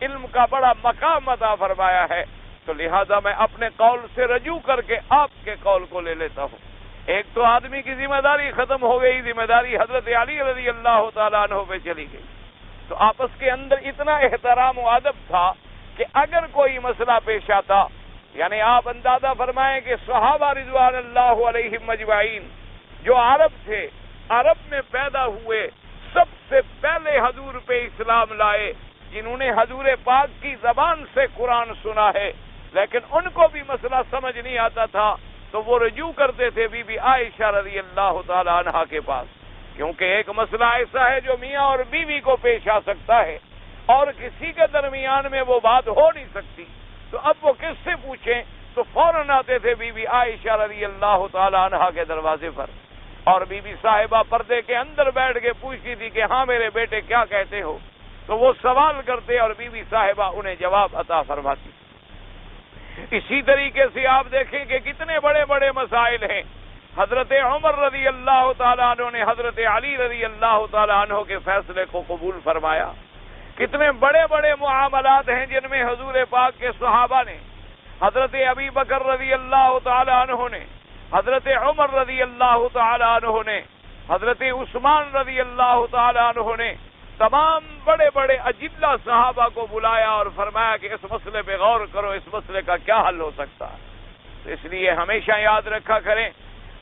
علم کا بڑا مقام عطا فرمایا ہے، تو لہذا میں اپنے قول سے رجوع کر کے آپ کے قول کو لے لیتا ہوں. ایک تو آدمی کی ذمہ داری ختم ہو گئی، ذمہ داری حضرت علی رضی اللہ تعالیٰ عنہ پہ چلی گئی. تو آپس کے اندر اتنا احترام و ادب تھا کہ اگر کوئی مسئلہ پیش آتا، یعنی آپ اندازہ فرمائیں کہ صحابہ رضوان اللہ علیہم اجمعین جو عرب تھے، عرب میں پیدا ہوئے، سب سے پہلے حضور پہ اسلام لائے، جنہوں نے حضور پاک کی زبان سے قرآن سنا ہے، لیکن ان کو بھی مسئلہ سمجھ نہیں آتا تھا تو وہ رجوع کرتے تھے بی بی عائشہ رضی اللہ تعالی عنہا کے پاس، کیونکہ ایک مسئلہ ایسا ہے جو میاں اور بیوی کو پیش آ سکتا ہے اور کسی کے درمیان میں وہ بات ہو نہیں سکتی، تو اب وہ کس سے پوچھیں؟ تو فوراً آتے تھے بی بی عائشہ رضی اللہ تعالی عنہا کے دروازے پر، اور بی بی صاحبہ پردے کے اندر بیٹھ کے پوچھتی تھی کہ ہاں میرے بیٹے کیا کہتے ہو، تو وہ سوال کرتے اور بی بی صاحبہ انہیں جواب عطا فرماتی. اسی طریقے سے آپ دیکھیں کہ کتنے بڑے بڑے مسائل ہیں. حضرت عمر رضی اللہ تعالیٰ عنہ نے حضرت علی رضی اللہ تعالیٰ عنہ کے فیصلے کو قبول فرمایا. کتنے بڑے بڑے معاملات ہیں جن میں حضور پاک کے صحابہ نے، حضرت ابی بکر رضی اللہ تعالیٰ عنہ نے، حضرت عمر رضی اللہ تعالیٰ عنہ نے، حضرت عثمان رضی اللہ تعالیٰ عنہ نے تمام بڑے بڑے اجلہ صحابہ کو بلایا اور فرمایا کہ اس مسئلے پہ غور کرو، اس مسئلے کا کیا حل ہو سکتا ہے. تو اس لیے ہمیشہ یاد رکھا کریں،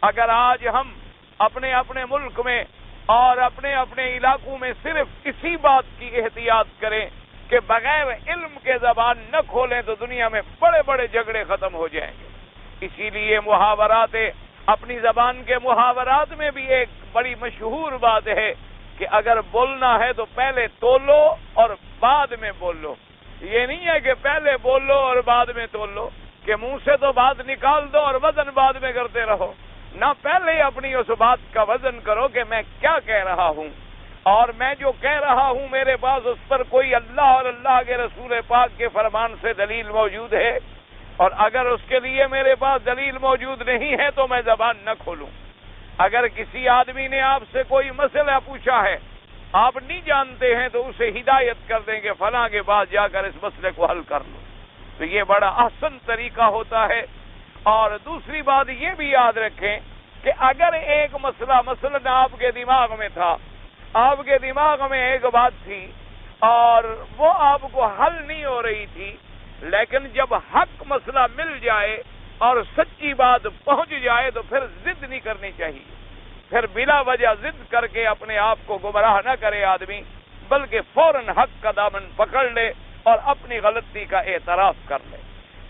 اگر آج ہم اپنے اپنے ملک میں اور اپنے اپنے علاقوں میں صرف اسی بات کی احتیاط کریں کہ بغیر علم کے زبان نہ کھولیں تو دنیا میں بڑے بڑے جھگڑے ختم ہو جائیں گے. اسی لیے محاورات، اپنی زبان کے محاورات میں بھی ایک بڑی مشہور بات ہے کہ اگر بولنا ہے تو پہلے تولو اور بعد میں بول لو. یہ نہیں ہے کہ پہلے بول لو اور بعد میں تول لو، کہ منہ سے تو بات نکال دو اور وزن بعد میں کرتے رہو. نہ پہلے اپنی اس بات کا وزن کرو کہ میں کیا کہہ رہا ہوں، اور میں جو کہہ رہا ہوں میرے پاس اس پر کوئی اللہ اور اللہ کے رسول پاک کے فرمان سے دلیل موجود ہے، اور اگر اس کے لیے میرے پاس دلیل موجود نہیں ہے تو میں زبان نہ کھولوں. اگر کسی آدمی نے آپ سے کوئی مسئلہ پوچھا ہے، آپ نہیں جانتے ہیں تو اسے ہدایت کر دیں کہ فلاں کے پاس جا کر اس مسئلے کو حل کر لو، تو یہ بڑا احسن طریقہ ہوتا ہے. اور دوسری بات یہ بھی یاد رکھیں کہ اگر ایک مسئلہ مثلاً آپ کے دماغ میں تھا، آپ کے دماغ میں ایک بات تھی اور وہ آپ کو حل نہیں ہو رہی تھی، لیکن جب حق مسئلہ مل جائے اور سچی بات پہنچ جائے تو پھر ضد نہیں کرنی چاہیے. پھر بلا وجہ ضد کر کے اپنے آپ کو گمراہ نہ کرے آدمی، بلکہ فوراً حق کا دامن پکڑ لے اور اپنی غلطی کا اعتراف کر لے.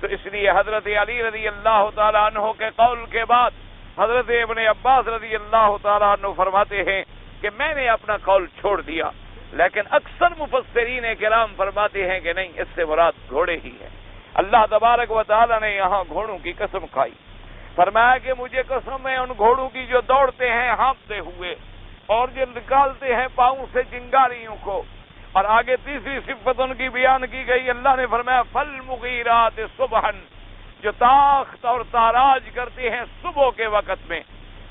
تو اس لیے حضرت علی رضی اللہ تعالیٰ عنہ کے قول کے بعد حضرت ابن عباس رضی اللہ تعالیٰ عنہ فرماتے ہیں کہ میں نے اپنا قول چھوڑ دیا، لیکن اکثر مفسرین کرام فرماتے ہیں کہ نہیں، اس سے مراد گھوڑے ہی ہے. اللہ تبارک و تعالیٰ نے یہاں گھوڑوں کی قسم کھائی، فرمایا کہ مجھے قسم ہے ان گھوڑوں کی جو دوڑتے ہیں ہانپتے ہوئے اور جو نکالتے ہیں پاؤں سے چنگاریوں کو. اور آگے تیسری صفت ان کی بیان کی گئی، اللہ نے فرمایا فالمغیرات صبحا، جو تاخت اور تاراج کرتے ہیں صبح کے وقت میں.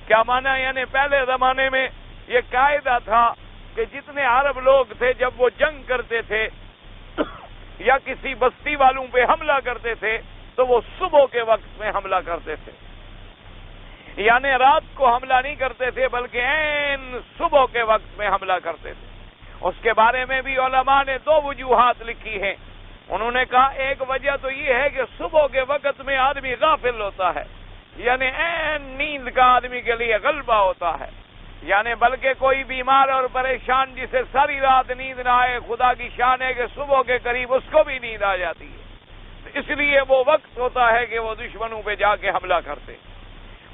کیا معنی؟ یعنی پہلے زمانے میں یہ قاعدہ تھا کہ جتنے عرب لوگ تھے جب وہ جنگ کرتے تھے یا کسی بستی والوں پہ حملہ کرتے تھے تو وہ صبح کے وقت میں حملہ کرتے تھے، یعنی رات کو حملہ نہیں کرتے تھے بلکہ عین صبح کے وقت میں حملہ کرتے تھے. اس کے بارے میں بھی علماء نے دو وجوہات لکھی ہیں. انہوں نے کہا ایک وجہ تو یہ ہے کہ صبح کے وقت میں آدمی غافل ہوتا ہے، یعنی عین نیند کا آدمی کے لیے غلبہ ہوتا ہے، یعنی بلکہ کوئی بیمار اور پریشان جسے ساری رات نیند نہ آئے، خدا کی شان ہے کہ صبح کے قریب اس کو بھی نیند آ جاتی ہے، اس لیے وہ وقت ہوتا ہے کہ وہ دشمنوں پہ جا کے حملہ کرتے.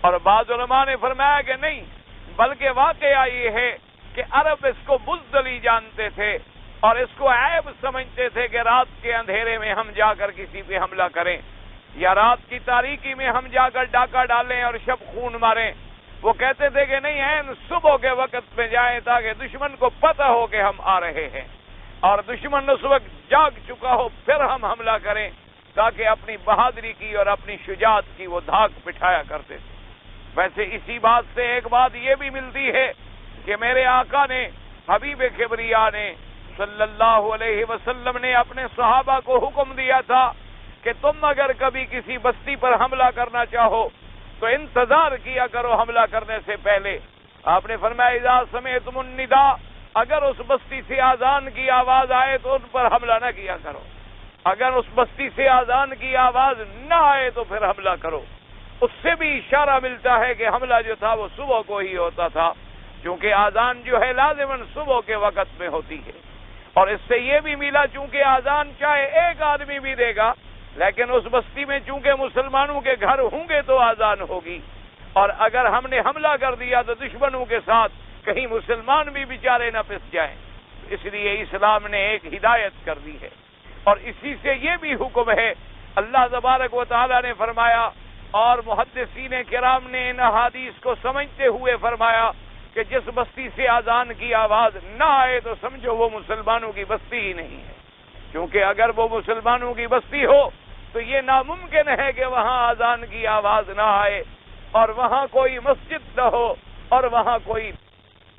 اور بعض علماء نے فرمایا کہ نہیں، بلکہ واقعہ یہ ہے کہ عرب اس کو بزدلی جانتے تھے اور اس کو عیب سمجھتے تھے کہ رات کے اندھیرے میں ہم جا کر کسی پہ حملہ کریں یا رات کی تاریکی میں ہم جا کر ڈاکہ ڈالیں اور شب خون ماریں. وہ کہتے تھے کہ نہیں عین صبح کے وقت میں جائیں تاکہ دشمن کو پتہ ہو کہ ہم آ رہے ہیں اور دشمن اس وقت جاگ چکا ہو پھر ہم حملہ کریں، تاکہ اپنی بہادری کی اور اپنی شجاعت کی وہ دھاک بٹھایا کرتے تھے. ویسے اسی بات سے ایک بات یہ بھی ملتی ہے کہ میرے آقا نے، حبیب کبریا نے صلی اللہ علیہ وسلم نے اپنے صحابہ کو حکم دیا تھا کہ تم اگر کبھی کسی بستی پر حملہ کرنا چاہو تو انتظار کیا کرو حملہ کرنے سے پہلے. آپ نے فرمایا اذا سمعتم النداء، اگر اس بستی سے اذان کی آواز آئے تو ان پر حملہ نہ کیا کرو، اگر اس بستی سے اذان کی آواز نہ آئے تو پھر حملہ کرو. اس سے بھی اشارہ ملتا ہے کہ حملہ جو تھا وہ صبح کو ہی ہوتا تھا، کیونکہ اذان جو ہے لازماً صبح کے وقت میں ہوتی ہے. اور اس سے یہ بھی ملا چونکہ اذان چاہے ایک آدمی بھی دے گا لیکن اس بستی میں چونکہ مسلمانوں کے گھر ہوں گے تو اذان ہوگی، اور اگر ہم نے حملہ کر دیا تو دشمنوں کے ساتھ کہیں مسلمان بھی بیچارے نہ پس جائیں. اس لیے اسلام نے ایک ہدایت کر دی ہے. اور اسی سے یہ بھی حکم ہے، اللہ تبارک و تعالی نے فرمایا اور محدثین کرام نے ان احادیث کو سمجھتے ہوئے فرمایا کہ جس بستی سے اذان کی آواز نہ آئے تو سمجھو وہ مسلمانوں کی بستی ہی نہیں ہے، کیونکہ اگر وہ مسلمانوں کی بستی ہو تو یہ ناممکن ہے کہ وہاں اذان کی آواز نہ آئے اور وہاں کوئی مسجد نہ ہو اور وہاں کوئی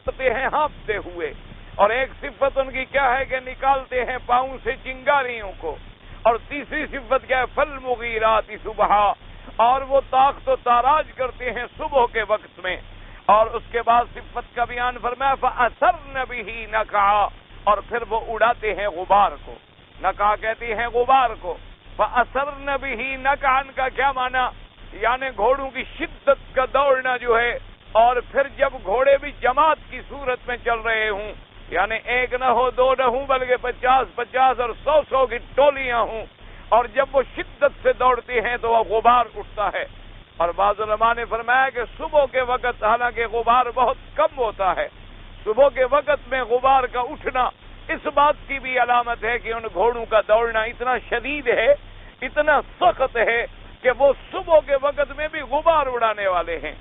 ہیں ہانپتے ہوئے. اور ایک صفت ان کی کیا ہے کہ نکالتے ہیں پاؤں سے چنگاریوں کو. اور تیسری صفت کیا ہے فالمغیرات صبحا، اور وہ طاقت و تاراج کرتے ہیں صبح کے وقت میں. اور اس کے بعد صفت کا بیان فرمایا فَأَثَرْنَ بِهِ نَقْعًا، اور پھر وہ اڑاتے ہیں غبار کو. نقع کہتے ہیں غبار کو. فَأَثَرْنَ بِهِ نَقْعًا کا کیا معنی؟ یعنی گھوڑوں کی شدت کا دوڑنا جو ہے، اور پھر جب گھوڑے بھی جماعت کی صورت میں چل رہے ہوں، یعنی ایک نہ ہو دو نہ ہوں بلکہ 50 اور 100 کی ٹولیاں ہوں، اور جب وہ شدت سے دوڑتے ہیں تو وہ غبار اٹھتا ہے. اور بعض علماء نے فرمایا کہ صبح کے وقت حالانکہ غبار بہت کم ہوتا ہے، صبح کے وقت میں غبار کا اٹھنا اس بات کی بھی علامت ہے کہ ان گھوڑوں کا دوڑنا اتنا شدید ہے، اتنا سخت ہے کہ وہ صبح کے وقت میں بھی غبار اڑانے والے ہیں.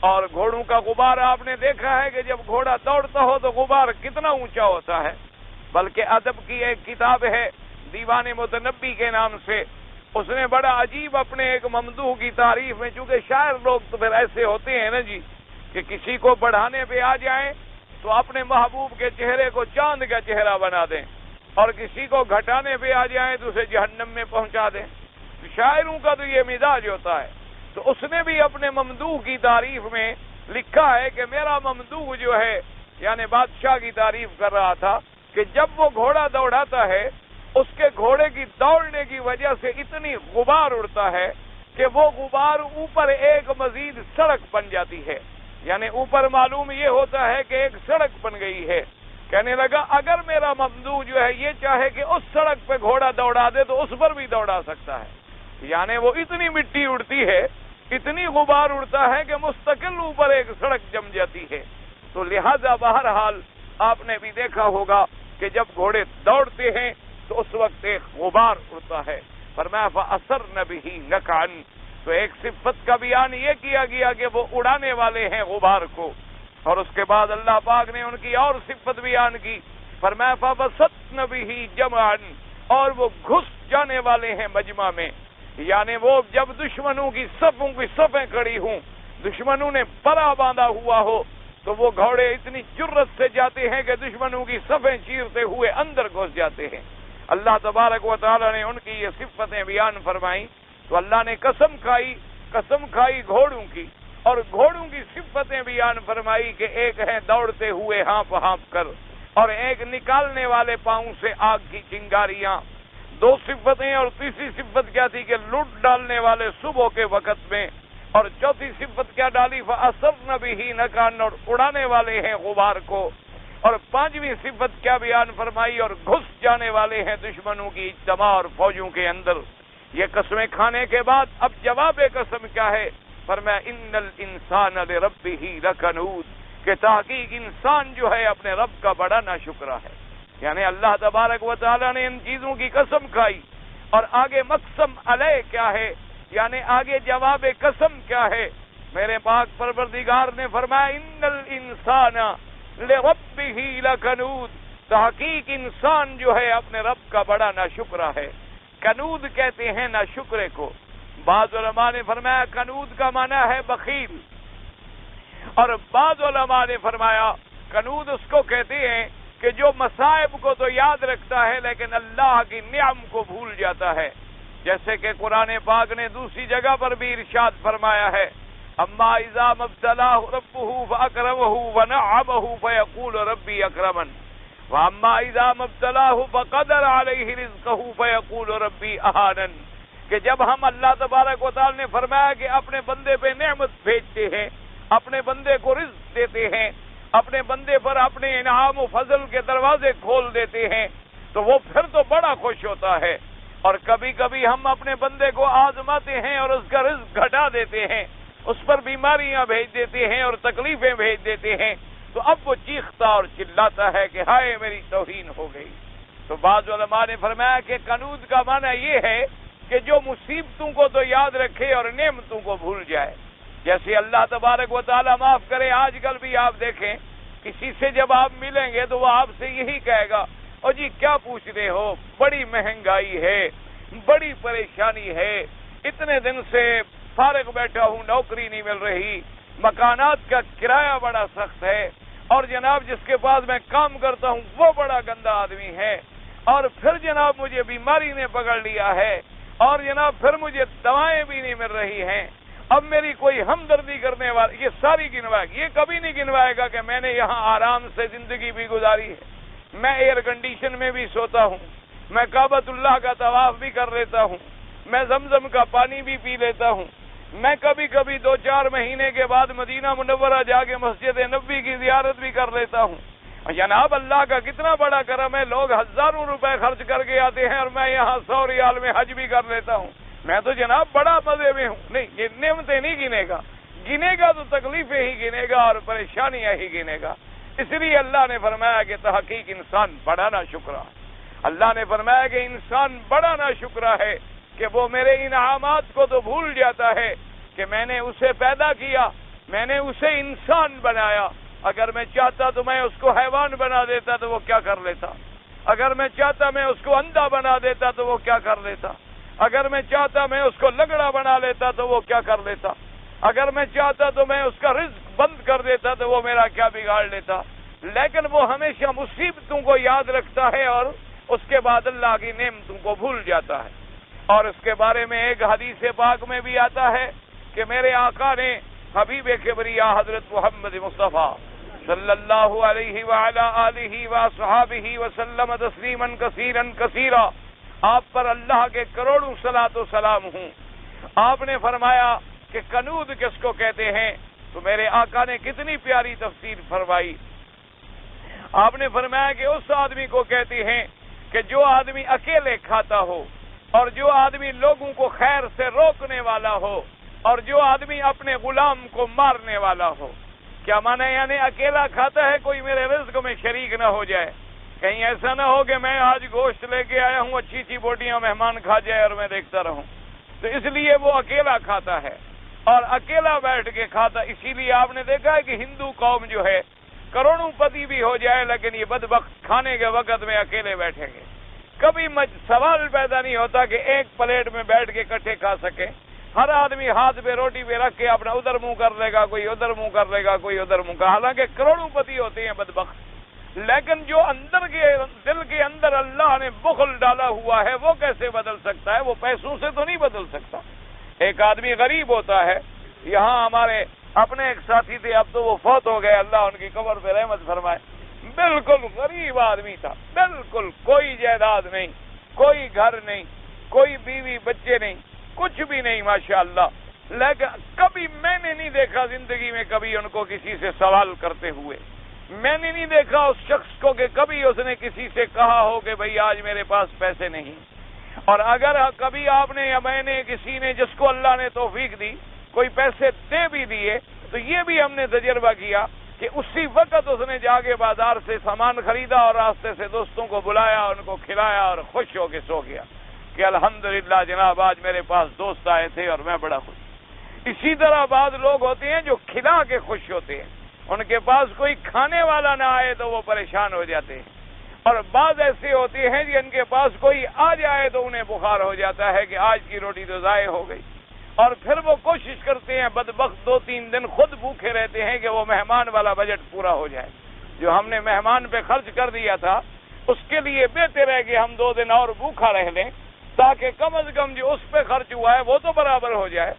اور گھوڑوں کا غبار آپ نے دیکھا ہے کہ جب گھوڑا دوڑتا ہو تو غبار کتنا اونچا ہوتا ہے. بلکہ ادب کی ایک کتاب ہے دیوان متنبی کے نام سے، اس نے بڑا عجیب اپنے ایک ممدوح کی تعریف میں، چونکہ شاعر لوگ تو پھر ایسے ہوتے ہیں نا جی کہ کسی کو بڑھانے پہ آ جائیں تو اپنے محبوب کے چہرے کو چاند کا چہرہ بنا دیں، اور کسی کو گھٹانے پہ آ جائیں تو اسے جہنم میں پہنچا دیں. شاعروں کا تو یہ مزاج ہوتا ہے. تو اس نے بھی اپنے ممدوح کی تعریف میں لکھا ہے کہ میرا ممدوح جو ہے، یعنی بادشاہ کی تعریف کر رہا تھا کہ جب وہ گھوڑا دوڑاتا ہے اس کے گھوڑے کی دوڑنے کی وجہ سے اتنی غبار اڑتا ہے کہ وہ غبار اوپر ایک مزید سڑک بن جاتی ہے. یعنی اوپر معلوم یہ ہوتا ہے کہ ایک سڑک بن گئی ہے. کہنے لگا اگر میرا ممدوح جو ہے یہ چاہے کہ اس سڑک پہ گھوڑا دوڑا دے تو اس پر بھی دوڑا سکتا ہے. یعنی وہ اتنی مٹی اڑتی ہے، اتنی غبار اڑتا ہے کہ مستقل اوپر ایک سڑک جم جاتی ہے. تو لہذا بہرحال آپ نے بھی دیکھا ہوگا کہ جب گھوڑے دوڑتے ہیں تو اس وقت ایک غبار اڑتا ہے. فرمایا فَأَثَرْنَ بِهِ نَقْعًا، تو ایک صفت کا بیان یہ کیا گیا کہ وہ اڑانے والے ہیں غبار کو. اور اس کے بعد اللہ پاک نے ان کی اور صفت بیان کی. فرمایا فَبَسَطْنَ بِهِ جَمْعًا، اور وہ گھس جانے والے ہیں مجمع میں. یعنی وہ جب دشمنوں کی صفوں کی صفیں کھڑی ہوں، دشمنوں نے پرا باندھا ہوا ہو، تو وہ گھوڑے اتنی جرت سے جاتے ہیں کہ دشمنوں کی صفیں چیرتے ہوئے اندر گھس جاتے ہیں. اللہ تبارک و تعالی نے ان کی یہ صفتیں بیان فرمائیں تو اللہ نے قسم کھائی گھوڑوں کی، اور گھوڑوں کی صفتیں بیان فرمائی کہ ایک ہے دوڑتے ہوئے ہانپ ہانپ کر، اور ایک نکالنے والے پاؤں سے آگ کی چنگاریاں. دو صفتیں. اور تیسری صفت کیا تھی کہ لوٹ ڈالنے والے صبح کے وقت میں. اور چوتھی صفت کیا ڈالی فَأَثَرْنَ بِهِ نَقْعًا، اور اڑانے والے ہیں غبار کو. اور پانچویں صفت کیا بیان فرمائی اور گھس جانے والے ہیں دشمنوں کی اجتماع اور فوجوں کے اندر. یہ قسمیں کھانے کے بعد اب جواب قسم کیا ہے؟ فرمایا ان الانسان لربہ لکنود، کہ تحقیق انسان جو ہے اپنے رب کا بڑا ناشکرا ہے. یعنی اللہ تبارک و تعالیٰ نے ان چیزوں کی قسم کھائی. اور آگے مقسم علیہ کیا ہے، یعنی آگے جواب قسم کیا ہے؟ میرے پاک پروردگار نے فرمایا ان الانسان لربہ لکنود، تحقیق انسان جو ہے اپنے رب کا بڑا ناشکرا ہے. کنود کہتے ہیں ناشکرے کو. بعض علماء نے فرمایا کنود کا معنی ہے بخیل، اور بعض علماء نے فرمایا کنود اس کو کہتے ہیں کہ جو مصائب کو تو یاد رکھتا ہے لیکن اللہ کی نعم کو بھول جاتا ہے. جیسے کہ قرآن پاک نے دوسری جگہ پر بھی ارشاد فرمایا ہے اما اذا مبتلاہ ربہ فاکرمہ ونعمہ فیقول ربی اکرمن واما اذا مبتلاہ فقدر علیہ رزقہ فیقول ربی اہانن، کہ جب ہم اللہ تبارک و تعالی نے فرمایا کہ اپنے بندے پہ نعمت بھیجتے ہیں، اپنے بندے کو رزق دیتے ہیں، اپنے بندے پر اپنے انعام و فضل کے دروازے کھول دیتے ہیں، تو وہ پھر تو بڑا خوش ہوتا ہے. اور کبھی کبھی ہم اپنے بندے کو آزماتے ہیں اور اس کا رزق گھٹا دیتے ہیں، اس پر بیماریاں بھیج دیتے ہیں اور تکلیفیں بھیج دیتے ہیں، تو اب وہ چیختا اور چلاتا ہے کہ ہائے میری توہین ہو گئی. تو بعض علماء نے فرمایا کہ قنوط کا معنی یہ ہے کہ جو مصیبتوں کو تو یاد رکھے اور نعمتوں کو بھول جائے. جیسے اللہ تبارک و تعالیٰ معاف کرے، آج کل بھی آپ دیکھیں کسی سے جب آپ ملیں گے تو وہ آپ سے یہی کہے گا او جی کیا پوچھ رہے ہو، بڑی مہنگائی ہے، بڑی پریشانی ہے، اتنے دن سے فارغ بیٹھا ہوں، نوکری نہیں مل رہی، مکانات کا کرایہ بڑا سخت ہے، اور جناب جس کے پاس میں کام کرتا ہوں وہ بڑا گندا آدمی ہے، اور پھر جناب مجھے بیماری نے پکڑ لیا ہے، اور جناب پھر مجھے دوائیں بھی نہیں مل رہی ہیں، اب میری کوئی ہمدردی کرنے والا، یہ ساری گنوائے گا. یہ کبھی نہیں گنوائے گا کہ میں نے یہاں آرام سے زندگی بھی گزاری ہے، میں ایئر کنڈیشن میں بھی سوتا ہوں، میں کعبۃ اللہ کا طواف بھی کر لیتا ہوں، میں زمزم کا پانی بھی پی لیتا ہوں، میں کبھی کبھی 2-4 مہینے کے بعد مدینہ منورہ جا کے مسجد نبوی کی زیارت بھی کر لیتا ہوں. جناب اللہ کا کتنا بڑا کرم ہے، لوگ ہزاروں روپے خرچ کر کے آتے ہیں اور میں یہاں 100 ریال میں حج بھی کر لیتا ہوں. میں تو جناب بڑا مزے میں ہوں. نہیں، یہ نعمتیں نہیں گنے گا، گنے گا تو تکلیفیں ہی گنے گا اور پریشانیاں ہی گنے گا. اس لیے اللہ نے فرمایا کہ تحقیق انسان بڑا ناشکرا. اللہ نے فرمایا کہ انسان بڑا ناشکرا ہے کہ وہ میرے انعامات کو تو بھول جاتا ہے کہ میں نے اسے پیدا کیا، میں نے اسے انسان بنایا. اگر میں چاہتا تو میں اس کو حیوان بنا دیتا تو وہ کیا کر لیتا، اگر میں چاہتا میں اس کو اندھا بنا دیتا تو وہ کیا کر لیتا، اگر میں چاہتا میں اس کو لنگڑا بنا لیتا تو وہ کیا کر لیتا، اگر میں چاہتا تو میں اس کا رزق بند کر دیتا تو وہ میرا کیا بگاڑ لیتا. لیکن وہ ہمیشہ مصیبتوں کو یاد رکھتا ہے اور اس کے بعد اللہ کی نعمتوں کو بھول جاتا ہے. اور اس کے بارے میں ایک حدیث پاک میں بھی آتا ہے کہ میرے آقا نے حبیب کبریا حضرت محمد مصطفیٰ صلی اللہ علیہ وعلی آلہ وصحابہ وسلم تسلیما کثیرا کثیرا، آپ پر اللہ کے کروڑوں صلاۃ و سلام ہوں. آپ نے فرمایا کہ قنوط کس کو کہتے ہیں، تو میرے آقا نے کتنی پیاری تفسیر فرمائی. آپ نے فرمایا کہ اس آدمی کو کہتے ہیں کہ جو آدمی اکیلے کھاتا ہو، اور جو آدمی لوگوں کو خیر سے روکنے والا ہو، اور جو آدمی اپنے غلام کو مارنے والا ہو. کیا معنی؟ یعنی اکیلا کھاتا ہے، کوئی میرے رزق میں شریک نہ ہو جائے. کہیں ایسا نہ ہو کہ میں آج گوشت لے کے آیا ہوں، اچھی اچھی بوٹیاں مہمان کھا جائے اور میں دیکھتا رہوں. تو اس لیے وہ اکیلا کھاتا ہے اور اکیلا بیٹھ کے کھاتا. اسی لیے آپ نے دیکھا ہے کہ ہندو قوم جو ہے کروڑوں پتی بھی ہو جائے لیکن یہ بدبخت کھانے کے وقت میں اکیلے بیٹھیں گے. کبھی سوال پیدا نہیں ہوتا کہ ایک پلیٹ میں بیٹھ کے اکٹھے کھا سکے. ہر آدمی ہاتھ پہ روٹی پہ رکھ کے اپنا ادھر منہ کر لے گا، کوئی ادھر منہ کر لے گا، کوئی ادھر منہ کر. حالانکہ کروڑوں پتی ہوتے ہیں بدبخت، لیکن جو اندر کے دل کے اندر اللہ نے بخل ڈالا ہوا ہے وہ کیسے بدل سکتا ہے؟ وہ پیسوں سے تو نہیں بدل سکتا. ایک آدمی غریب ہوتا ہے. یہاں ہمارے اپنے ایک ساتھی تھے، اب تو وہ فوت ہو گئے، اللہ ان کی قبر پہ رحمت فرمائے. بالکل غریب آدمی تھا، بالکل کوئی جائیداد نہیں، کوئی گھر نہیں، کوئی بیوی بچے نہیں، کچھ بھی نہیں ماشاءاللہ. لیکن کبھی میں نے نہیں دیکھا زندگی میں کبھی ان کو کسی سے سوال کرتے ہوئے. میں نے نہیں دیکھا اس شخص کو کہ کبھی اس نے کسی سے کہا ہو کہ بھئی آج میرے پاس پیسے نہیں. اور اگر کبھی آپ نے یا میں نے کسی نے جس کو اللہ نے توفیق دی کوئی پیسے دے بھی دیے تو یہ بھی ہم نے تجربہ کیا کہ اسی وقت اس نے جا کے بازار سے سامان خریدا اور راستے سے دوستوں کو بلایا، ان کو کھلایا اور خوش ہو کے سو گیا کہ الحمدللہ جناب آج میرے پاس دوست آئے تھے اور میں بڑا خوش۔ اسی طرح بعض لوگ ہوتے ہیں جو کھلا کے خوش ہوتے ہیں، ان کے پاس کوئی کھانے والا نہ آئے تو وہ پریشان ہو جاتے ہیں، اور بعض ایسے ہوتے ہیں جن کے پاس کوئی آ جائے تو انہیں بخار ہو جاتا ہے کہ آج کی روٹی تو ضائع ہو گئی، اور پھر وہ کوشش کرتے ہیں بدبخت 2-3 دن خود بھوکے رہتے ہیں کہ وہ مہمان والا بجٹ پورا ہو جائے، جو ہم نے مہمان پہ خرچ کر دیا تھا اس کے لیے بہتر ہے کہ ہم 2 دن اور بھوکا رہ لیں تاکہ کم از کم جو اس پہ خرچ ہوا ہے وہ تو برابر ہو جائے۔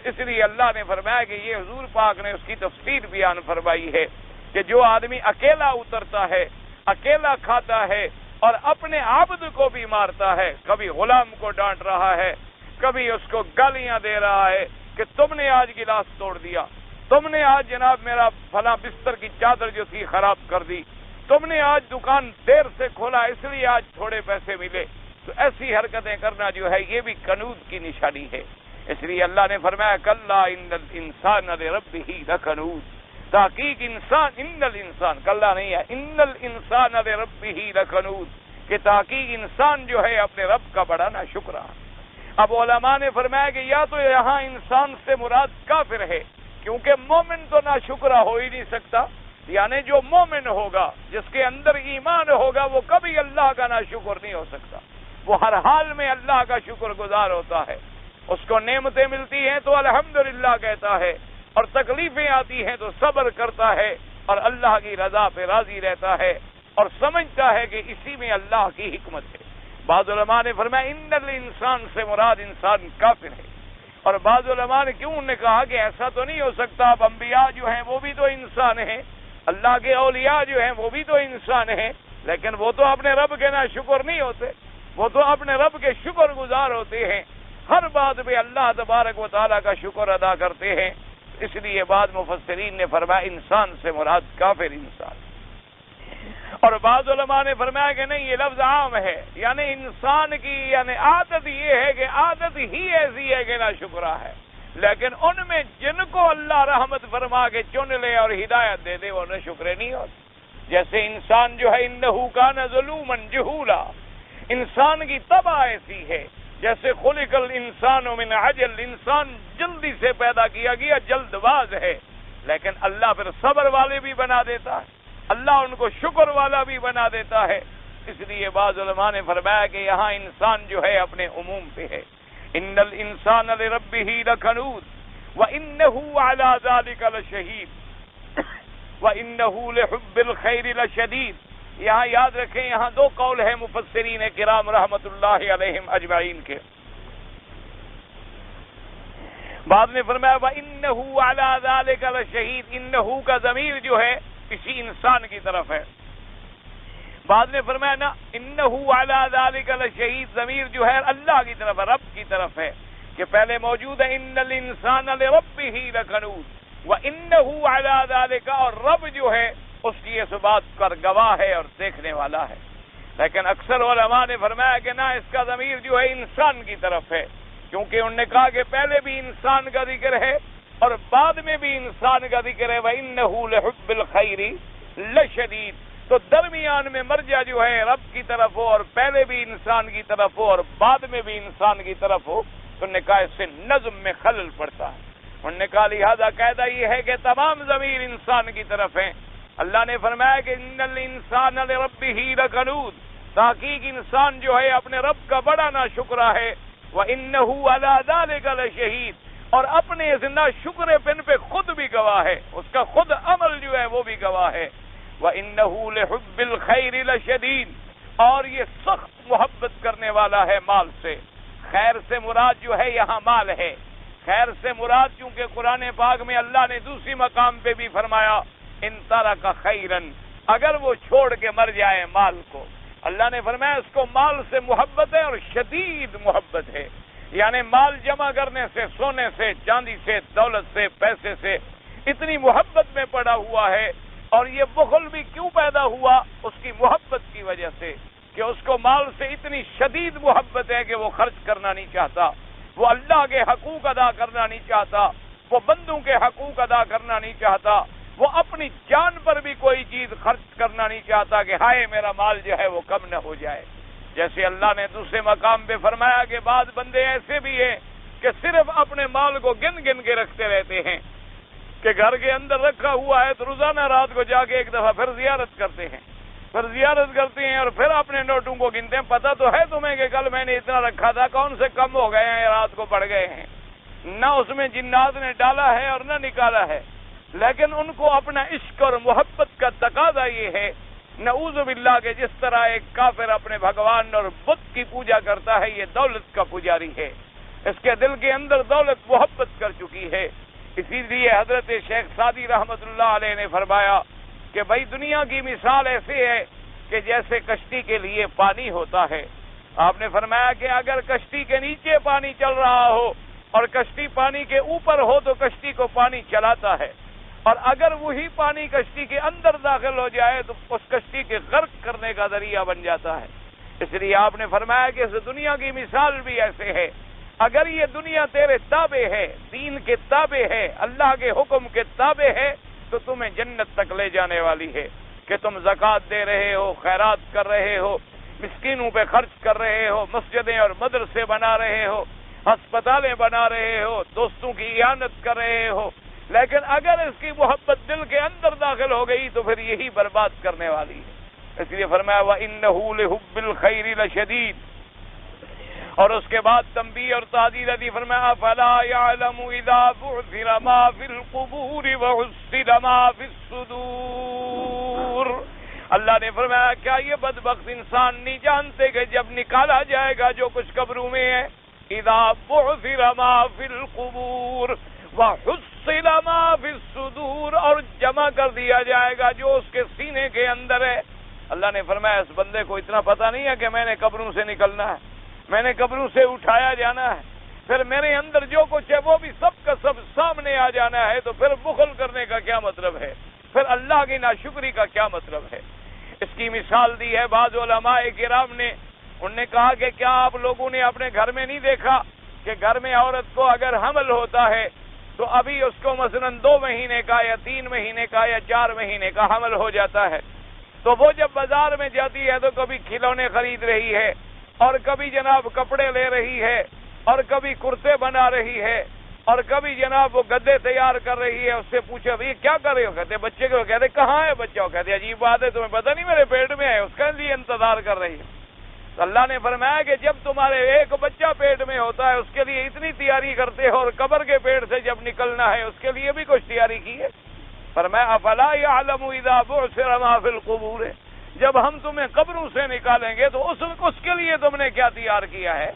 اس لیے اللہ نے فرمایا کہ یہ حضور پاک نے اس کی تفسیر بیان فرمائی ہے کہ جو آدمی اکیلا اترتا ہے، اکیلا کھاتا ہے اور اپنے عبد کو بھی مارتا ہے، کبھی غلام کو ڈانٹ رہا ہے، کبھی اس کو گالیاں دے رہا ہے کہ تم نے آج گلاس توڑ دیا، تم نے آج جناب میرا فلاں بستر کی چادر جو تھی خراب کر دی، تم نے آج دکان دیر سے کھولا اس لیے آج تھوڑے پیسے ملے، تو ایسی حرکتیں کرنا جو ہے یہ بھی کنود کی نشانی ہے۔ اس لیے اللہ نے فرمایا کلا ان الانسان لربہ لکنود، تحقیق ان الانسان کلا نہیں ہے، ان الانسان لربہ لکنود، کہ تحقیق انسان جو ہے اپنے رب کا بڑا ناشکرا۔ اب علماء نے فرمایا کہ یا تو یہاں انسان سے مراد کافر ہے، کیونکہ مومن تو ناشکرا ہو ہی نہیں سکتا، یعنی جو مومن ہوگا جس کے اندر ایمان ہوگا وہ کبھی اللہ کا ناشکر نہیں ہو سکتا، وہ ہر حال میں اللہ کا شکر گزار ہوتا ہے، اس کو نعمتیں ملتی ہیں تو الحمدللہ کہتا ہے، اور تکلیفیں آتی ہیں تو صبر کرتا ہے اور اللہ کی رضا پہ راضی رہتا ہے اور سمجھتا ہے کہ اسی میں اللہ کی حکمت ہے۔ بعض علماء نے فرمایا ان الانسان سے مراد انسان کافر ہے، اور بعض علماء نے کیوں نے کہا کہ ایسا تو نہیں ہو سکتا، اب انبیاء جو ہیں وہ بھی تو انسان ہیں، اللہ کے اولیاء جو ہیں وہ بھی تو انسان ہیں، لیکن وہ تو اپنے رب کے ناشکر نہیں ہوتے، وہ تو اپنے رب کے شکر گزار ہوتے ہیں، ہر بات پہ اللہ تبارک و تعالیٰ کا شکر ادا کرتے ہیں۔ اس لیے بعض مفسرین نے فرمایا انسان سے مراد کافر انسان، اور بعض علماء نے فرمایا کہ نہیں یہ لفظ عام ہے، یعنی انسان کی یعنی عادت یہ ہے کہ عادت ہی ایسی ہے کہ ناشکرا ہے، لیکن ان میں جن کو اللہ رحمت فرما کے چن لے اور ہدایت دے دے وہ ناشکرے نہیں ہوتے۔ جیسے انسان جو ہے انہ کان ظلوما جہولا، انسان کی طبع ایسی ہے، جیسے خلق الانسان من عجل، انسان جلدی سے پیدا کیا گیا، جلد باز ہے، لیکن اللہ پھر صبر والے بھی بنا دیتا ہے، اللہ ان کو شکر والا بھی بنا دیتا ہے۔ اس لیے بعض علماء نے فرمایا کہ یہاں انسان جو ہے اپنے عموم پہ ہے، ان الانسان لربہ لکنود وانہ علی ذلک لشہید وانہ لحب الخیر لشدید۔ یہاں یاد رکھیں یہاں 2 قول ہیں مفسرین کرام رحمت اللہ علیہم اجمعین کے۔ بعد میں فرمایا وَإِنَّهُ عَلَى ذَلِكَ لَشَهِيدٌ، انہو کا ضمیر جو ہے کسی انسان کی طرف ہے۔ بعد میں فرمایا نا انہو علی ذالک لشہید، ضمیر جو ہے اللہ کی طرف ہے، رب کی طرف ہے، کہ پہلے موجود ہے ان الانسان لربہ لکنود وانہو علی ذالک، اور رب جو ہے اس کی اس بات پر گواہ ہے اور دیکھنے والا ہے۔ لیکن اکثر علماء نے فرمایا کہ نہ، اس کا ضمیر جو ہے انسان کی طرف ہے، کیونکہ انہوں نے کہا کہ پہلے بھی انسان کا ذکر ہے اور بعد میں بھی انسان کا ذکر ہے، وَإِنَّهُ لِحُبِّ الْخَيْرِ لَشَدِيدٌ، تو درمیان میں مرجع جو ہے رب کی طرف ہو اور پہلے بھی انسان کی طرف ہو اور بعد میں بھی انسان کی طرف ہو، تو انہوں نے کہا اس سے نظم میں خلل پڑتا ہے۔ انہوں نے کہا لہذا قاعدہ یہ ہے کہ تمام ضمیر انسان کی طرف ہیں۔ اللہ نے فرمایا کہ ان الانسان لربہ لکنود، تحقیق انسان جو ہے اپنے رب کا بڑا ناشکرا ہے، وَإِنَّهُ عَلَى ذَلِكَ لَشَهِيدٌ، اور اپنے اس ناشکر پن پہ خود بھی گواہ ہے، اس کا خود عمل جو ہے وہ بھی گواہ ہے۔ وَإِنَّهُ لِحُبِّ الْخَيْرِ لَشَدِيدٌ، اور یہ سخت محبت کرنے والا ہے مال سے۔ خیر سے مراد جو ہے یہاں مال ہے، خیر سے مراد چونکہ قرآن پاک میں اللہ نے دوسری مقام پہ بھی فرمایا ان ترک خیرن، اگر وہ چھوڑ کے مر جائے مال کو، اللہ نے فرمایا اس کو مال سے محبت ہے اور شدید محبت ہے، یعنی مال جمع کرنے سے، سونے سے، چاندی سے، دولت سے، پیسے سے اتنی محبت میں پڑا ہوا ہے۔ اور یہ بخل بھی کیوں پیدا ہوا؟ اس کی محبت کی وجہ سے، کہ اس کو مال سے اتنی شدید محبت ہے کہ وہ خرچ کرنا نہیں چاہتا، وہ اللہ کے حقوق ادا کرنا نہیں چاہتا، وہ بندوں کے حقوق ادا کرنا نہیں چاہتا، وہ اپنی جان پر بھی کوئی چیز خرچ کرنا نہیں چاہتا کہ ہائے میرا مال جو ہے وہ کم نہ ہو جائے. جیسے اللہ نے دوسرے مقام پہ فرمایا کہ بعض بندے ایسے بھی ہیں کہ صرف اپنے مال کو گن گن کے رکھتے رہتے ہیں کہ گھر کے اندر رکھا ہوا ہے تو روزانہ رات کو جا کے ایک دفعہ پھر زیارت کرتے ہیں اور پھر اپنے نوٹوں کو گنتے ہیں. پتہ تو ہے تمہیں کہ کل میں نے اتنا رکھا تھا, کون سے کم ہو گئے ہیں, رات کو بڑھ گئے ہیں. نہ اس میں جنات نے ڈالا ہے اور نہ نکالا ہے, لیکن ان کو اپنا عشق اور محبت کا تقاضا یہ ہے نعوذ باللہ کہ جس طرح ایک کافر اپنے بھگوان اور بت کی پوجا کرتا ہے, یہ دولت کا پجاری ہے, اس کے دل کے اندر دولت محبت کر چکی ہے. اسی لیے حضرت شیخ سعدی رحمت اللہ علیہ نے فرمایا کہ بھائی دنیا کی مثال ایسی ہے کہ جیسے کشتی کے لیے پانی ہوتا ہے. آپ نے فرمایا کہ اگر کشتی کے نیچے پانی چل رہا ہو اور کشتی پانی کے اوپر ہو تو کشتی کو پانی چلاتا ہے, اور اگر وہی پانی کشتی کے اندر داخل ہو جائے تو اس کشتی کے غرق کرنے کا ذریعہ بن جاتا ہے. اس لیے آپ نے فرمایا کہ اس دنیا کی مثال بھی ایسے ہے, اگر یہ دنیا تیرے تابع ہے, دین کے تابع ہے, اللہ کے حکم کے تابع ہے, تو تمہیں جنت تک لے جانے والی ہے. کہ تم زکوٰۃ دے رہے ہو, خیرات کر رہے ہو, مسکینوں پہ خرچ کر رہے ہو, مسجدیں اور مدرسے بنا رہے ہو, ہسپتالیں بنا رہے ہو, دوستوں کی اعانت کر رہے ہو, لیکن اگر اس کی محبت دل کے اندر داخل ہو گئی تو پھر یہی برباد کرنے والی ہے. اس لیے فرمایا وَإِنَّهُ لِحُبِّ الْخَيْرِ لَشَدِيدٌ. اور اس کے بعد تنبیہ اور تعزیر دی, فرمایا فَلَا يَعْلَمُ إِذَا بُعْثِرَ مَا فِي الْقُبُورِ وَحُصِّلَ مَا فِي الصُّدُورِ. اللہ نے فرمایا کیا یہ بدبخت انسان نہیں جانتے کہ جب نکالا جائے گا جو کچھ قبروں میں ہے, إِذَا بُعْثِرَ مَا فِي الْقُبُورِ وَحُصِّلَ مَا فِي الصُّدُورِ, اور جمع کر دیا جائے گا جو اس کے سینے کے اندر ہے. اللہ نے فرمایا اس بندے کو اتنا پتہ نہیں ہے کہ میں نے قبروں سے نکلنا ہے, میں نے قبروں سے اٹھایا جانا ہے, پھر میرے اندر جو کچھ ہے وہ بھی سب کا سب سامنے آ جانا ہے, تو پھر بخل کرنے کا کیا مطلب ہے, پھر اللہ کی ناشکری کا کیا مطلب ہے. اس کی مثال دی ہے بعض علماء کرام نے. انہوں نے کہا کہ کیا آپ لوگوں نے اپنے گھر میں نہیں دیکھا کہ گھر میں عورت کو اگر حمل ہوتا ہے تو ابھی اس کو مثلا 2 مہینے کا یا 3 مہینے کا یا 4 مہینے کا حمل ہو جاتا ہے, تو وہ جب بازار میں جاتی ہے تو کبھی کھلونے خرید رہی ہے, اور کبھی جناب کپڑے لے رہی ہے, اور کبھی کرتے بنا رہی ہے, اور کبھی جناب وہ گدے تیار کر رہی ہے. اس سے پوچھا بھائی کیا کر رہے ہو, کہتے بچے کو, کہتے کہاں ہے بچہ, کہتے عجیب بات ہے تمہیں پتہ نہیں میرے پیٹ میں ہے, اس کے لیے انتظار کر رہی ہے. تو اللہ نے فرمایا کہ جب تمہارے ایک بچہ پیٹ میں ہوتا ہے اس کے لیے اتنی تیاری کرتے ہو, اور قبر کے پیٹ سے جب نکلنا ہے اس کے لیے بھی کچھ تیاری کی ہے. فرمایا افلا یعلم اذا بعثر ما فی القبور, جب ہم تمہیں قبروں سے نکالیں گے تو اس کے لیے تم نے کیا تیار کیا ہے.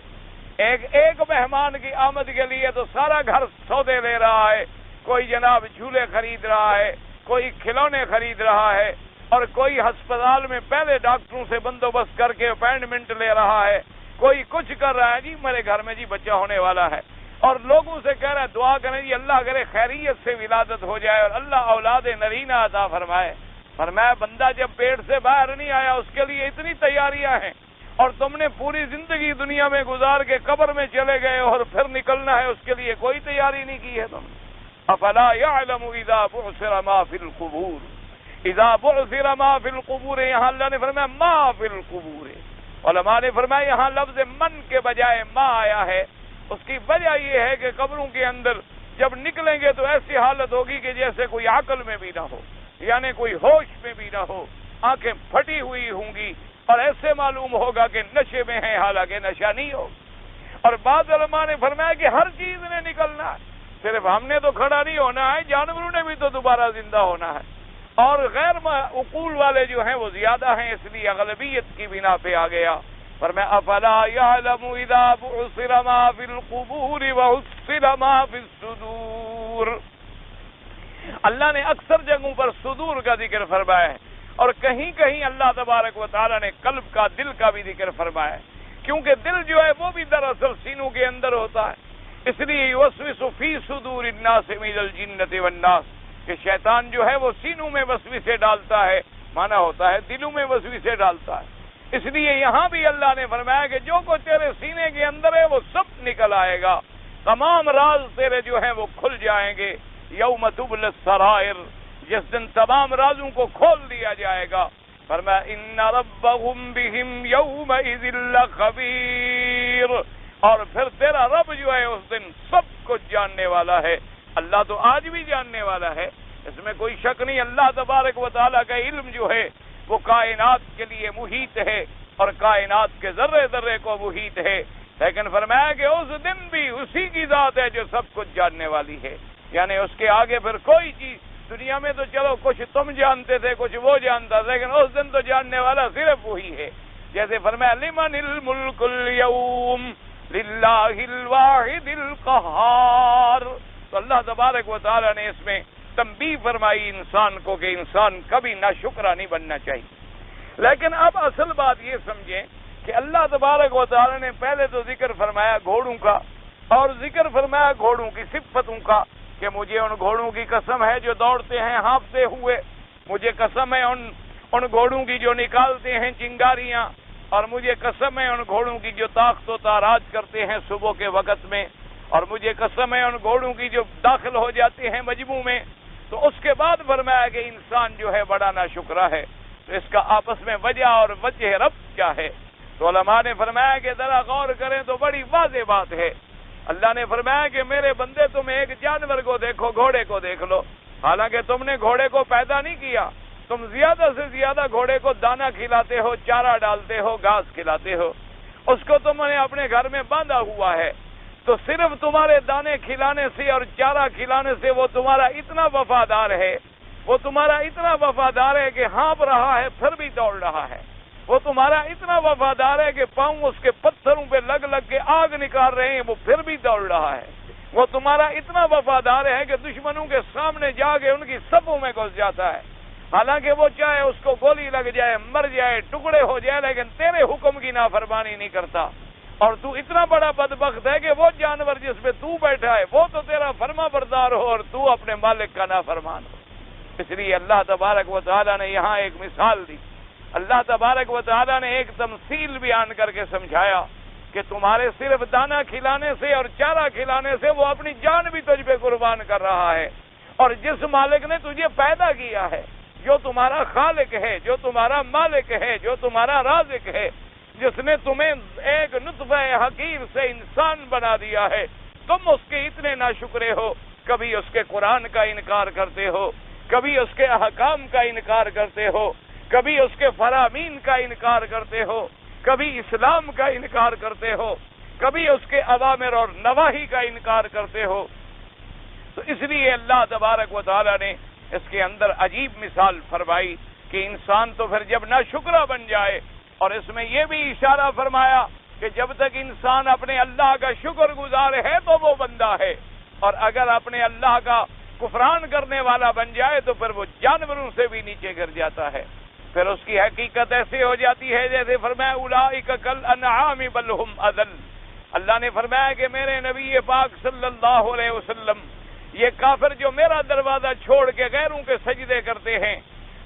ایک مہمان کی آمد کے لیے تو سارا گھر سودے لے رہا ہے, کوئی جناب جھولے خرید رہا ہے, کوئی کھلونے خرید رہا ہے, اور کوئی ہسپتال میں پہلے ڈاکٹروں سے بندوبست کر کے اپائنٹمنٹ لے رہا ہے, کوئی کچھ کر رہا ہے, جی میرے گھر میں جی بچہ ہونے والا ہے, اور لوگوں سے کہہ رہا ہے دعا کریں جی اللہ کرے خیریت سے ولادت ہو جائے اور اللہ اولاد نرینہ عطا فرمائے. فرمایا بندہ جب پیٹ سے باہر نہیں آیا اس کے لیے اتنی تیاریاں ہیں, اور تم نے پوری زندگی دنیا میں گزار کے قبر میں چلے گئے اور پھر نکلنا ہے, اس کے لیے کوئی تیاری نہیں کی ہے تم نے. افلا یعلم اذا بعثر ما فی القبور, اذا بعثر ما فی القبور, یہاں اللہ نے فرمایا ما فی القبور. علماء نے فرمایا یہاں لفظ من کے بجائے ما آیا ہے. اس کی وجہ یہ ہے کہ قبروں کے اندر جب نکلیں گے تو ایسی حالت ہوگی کہ جیسے کوئی عقل میں بھی نہ ہو, یعنی کوئی ہوش میں بھی نہ ہو, آنکھیں پھٹی ہوئی ہوں گی, اور ایسے معلوم ہوگا کہ نشے میں ہیں حالانکہ نشہ نہیں ہو. اور بعض علماء نے فرمایا کہ ہر چیز نے نکلنا ہے, صرف ہم نے تو کھڑا نہیں ہونا ہے, جانوروں نے بھی تو دوبارہ زندہ ہونا ہے, اور غیر عقول والے جو ہیں وہ زیادہ ہیں, اس لیے اغلبیت کی بنا پہ آ گیا. فرمایا افلا یعلم اذا بعثر ما فی القبور وحصل ما فی الصدور. اللہ نے اکثر جگہوں پر صدور کا ذکر فرمایا ہے, اور کہیں کہیں اللہ تبارک و تعالی نے قلب کا, دل کا بھی ذکر فرمایا ہے, کیونکہ دل جو ہے وہ بھی دراصل سینوں کے اندر ہوتا ہے. اس لیے یوسوس فی صدور الناس من الجنۃ والناس, کہ شیطان جو ہے وہ سینوں میں وسوسے ڈالتا ہے, مانا ہوتا ہے دلوں میں وسوسے ڈالتا ہے. اس لیے یہاں بھی اللہ نے فرمایا کہ جو کچھ تیرے سینے کے اندر ہے وہ سب نکل آئے گا, تمام راز تیرے جو ہیں وہ کھل جائیں گے. یوم تبل السرائر, جس دن تمام رازوں کو کھول دیا جائے گا. فرمایا ان ربهم بهم یومئذ لخبیر، اور پھر تیرا رب جو ہے اس دن سب کچھ جاننے والا ہے. اللہ تو آج بھی جاننے والا ہے، اس میں کوئی شک نہیں. اللہ تبارک و تعالیٰ کا علم جو ہے وہ کائنات کے لیے محیط ہے اور کائنات کے ذرے ذرے کو محیط ہے. لیکن فرمایا کہ اس دن بھی اسی کی ذات ہے جو سب کچھ جاننے والی ہے. یعنی اس کے آگے پھر کوئی چیز، دنیا میں تو چلو کچھ تم جانتے تھے کچھ وہ جانتا تھا، لیکن اس دن تو جاننے والا صرف وہی ہے. جیسے فرمایا لمن الملک اليوم للہ الواحد القہار. تو اللہ تبارک و تعالیٰ نے اس میں تنبیہ فرمائی انسان کو کہ انسان کبھی ناشکرا نہیں بننا چاہیے. لیکن اب اصل بات یہ سمجھیں کہ اللہ تبارک و تعالیٰ نے پہلے تو ذکر فرمایا گھوڑوں کا، اور ذکر فرمایا گھوڑوں کی صفتوں کا کہ مجھے ان گھوڑوں کی قسم ہے جو دوڑتے ہیں ہانپتے ہوئے، مجھے قسم ہے ان گھوڑوں کی جو نکالتے ہیں چنگاریاں، اور مجھے قسم ہے ان گھوڑوں کی جو طاقت و تاراج کرتے ہیں صبح کے وقت میں، اور مجھے قسم ہے ان گھوڑوں کی جو داخل ہو جاتے ہیں مجموع میں. تو اس کے بعد فرمایا کہ انسان جو ہے بڑا ناشکرا ہے. تو اس کا آپس میں وجہ اور وجہ رب کیا ہے؟ تو علماء نے فرمایا کہ ذرا غور کریں تو بڑی واضح بات ہے. اللہ نے فرمایا کہ میرے بندے تم ایک جانور کو دیکھو، گھوڑے کو دیکھ لو. حالانکہ تم نے گھوڑے کو پیدا نہیں کیا، تم زیادہ سے زیادہ گھوڑے کو دانا کھلاتے ہو، چارہ ڈالتے ہو، گھاس کھلاتے ہو، اس کو تم نے اپنے گھر میں باندھا ہوا ہے. تو صرف تمہارے دانے کھلانے سے اور چارہ کھلانے سے وہ تمہارا اتنا وفادار ہے، وہ تمہارا اتنا وفادار ہے کہ ہانپ رہا ہے پھر بھی دوڑ رہا ہے. وہ تمہارا اتنا وفادار ہے کہ پاؤں اس کے پتھروں پہ لگ لگ کے آگ نکال رہے ہیں وہ پھر بھی دوڑ رہا ہے. وہ تمہارا اتنا وفادار ہے کہ دشمنوں کے سامنے جا کے ان کی صفوں میں گھس جاتا ہے. حالانکہ وہ چاہے اس کو گولی لگ جائے، مر جائے، ٹکڑے ہو جائے، لیکن تیرے حکم کی نافرمانی نہیں کرتا. اور تو اتنا بڑا بدبخت ہے کہ وہ جانور جس پہ تو بیٹھا ہے وہ تو تیرا فرما بردار ہو اور تو اپنے مالک کا نافرمان ہو. اس لیے اللہ تبارک و تعالیٰ نے یہاں ایک مثال دی. اللہ تبارک و تعالیٰ نے ایک تمثیل بیان کر کے سمجھایا کہ تمہارے صرف دانا کھلانے سے اور چارہ کھلانے سے وہ اپنی جان بھی تجھ پہ قربان کر رہا ہے. اور جس مالک نے تجھے پیدا کیا ہے، جو تمہارا خالق ہے، جو تمہارا مالک ہے، جو تمہارا رازق ہے، جس نے تمہیں ایک نطفہ حقیر سے انسان بنا دیا ہے، تم اس کے اتنے ناشکرے ہو. کبھی اس کے قرآن کا انکار کرتے ہو، کبھی اس کے احکام کا انکار کرتے ہو، کبھی اس کے فرامین کا انکار کرتے ہو، کبھی اسلام کا انکار کرتے ہو، کبھی اس کے اوامر اور نواہی کا انکار کرتے ہو. تو اس لیے اللہ تبارک و تعالیٰ نے اس کے اندر عجیب مثال فرمائی کہ انسان تو پھر جب ناشکرا بن جائے، اور اس میں یہ بھی اشارہ فرمایا کہ جب تک انسان اپنے اللہ کا شکر گزار ہے تو وہ بندہ ہے، اور اگر اپنے اللہ کا کفران کرنے والا بن جائے تو پھر وہ جانوروں سے بھی نیچے گر جاتا ہے. پھر اس کی حقیقت ایسے ہو جاتی ہے جیسے فرمایا اولئک کالانعام بل ھم اضل. اللہ نے فرمایا کہ میرے نبی پاک صلی اللہ علیہ وسلم، یہ کافر جو میرا دروازہ چھوڑ کے غیروں کے سجدے کرتے ہیں،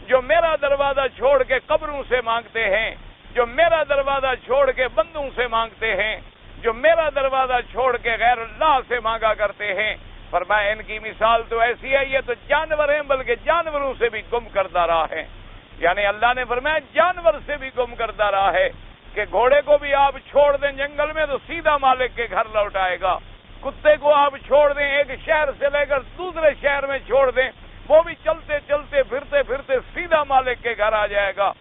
جو میرا دروازہ چھوڑ کے قبروں سے مانگتے ہیں، جو میرا دروازہ چھوڑ کے بندوں سے مانگتے ہیں، جو میرا دروازہ چھوڑ کے غیر اللہ سے مانگا کرتے ہیں، فرمایا ان کی مثال تو ایسی ہے، یہ تو جانور ہیں بلکہ جانوروں سے بھی گم کردہ راہ ہے. یعنی اللہ نے فرمایا جانور سے بھی گم کردہ راہ ہے کہ گھوڑے کو بھی آپ چھوڑ دیں جنگل میں تو سیدھا مالک کے گھر لوٹ آئے گا. کتے کو آپ چھوڑ دیں ایک شہر سے لے کر دوسرے شہر میں چھوڑ دیں، وہ بھی چلتے چلتے پھرتے پھرتے سیدھا مالک کے گھر آ جائے گا.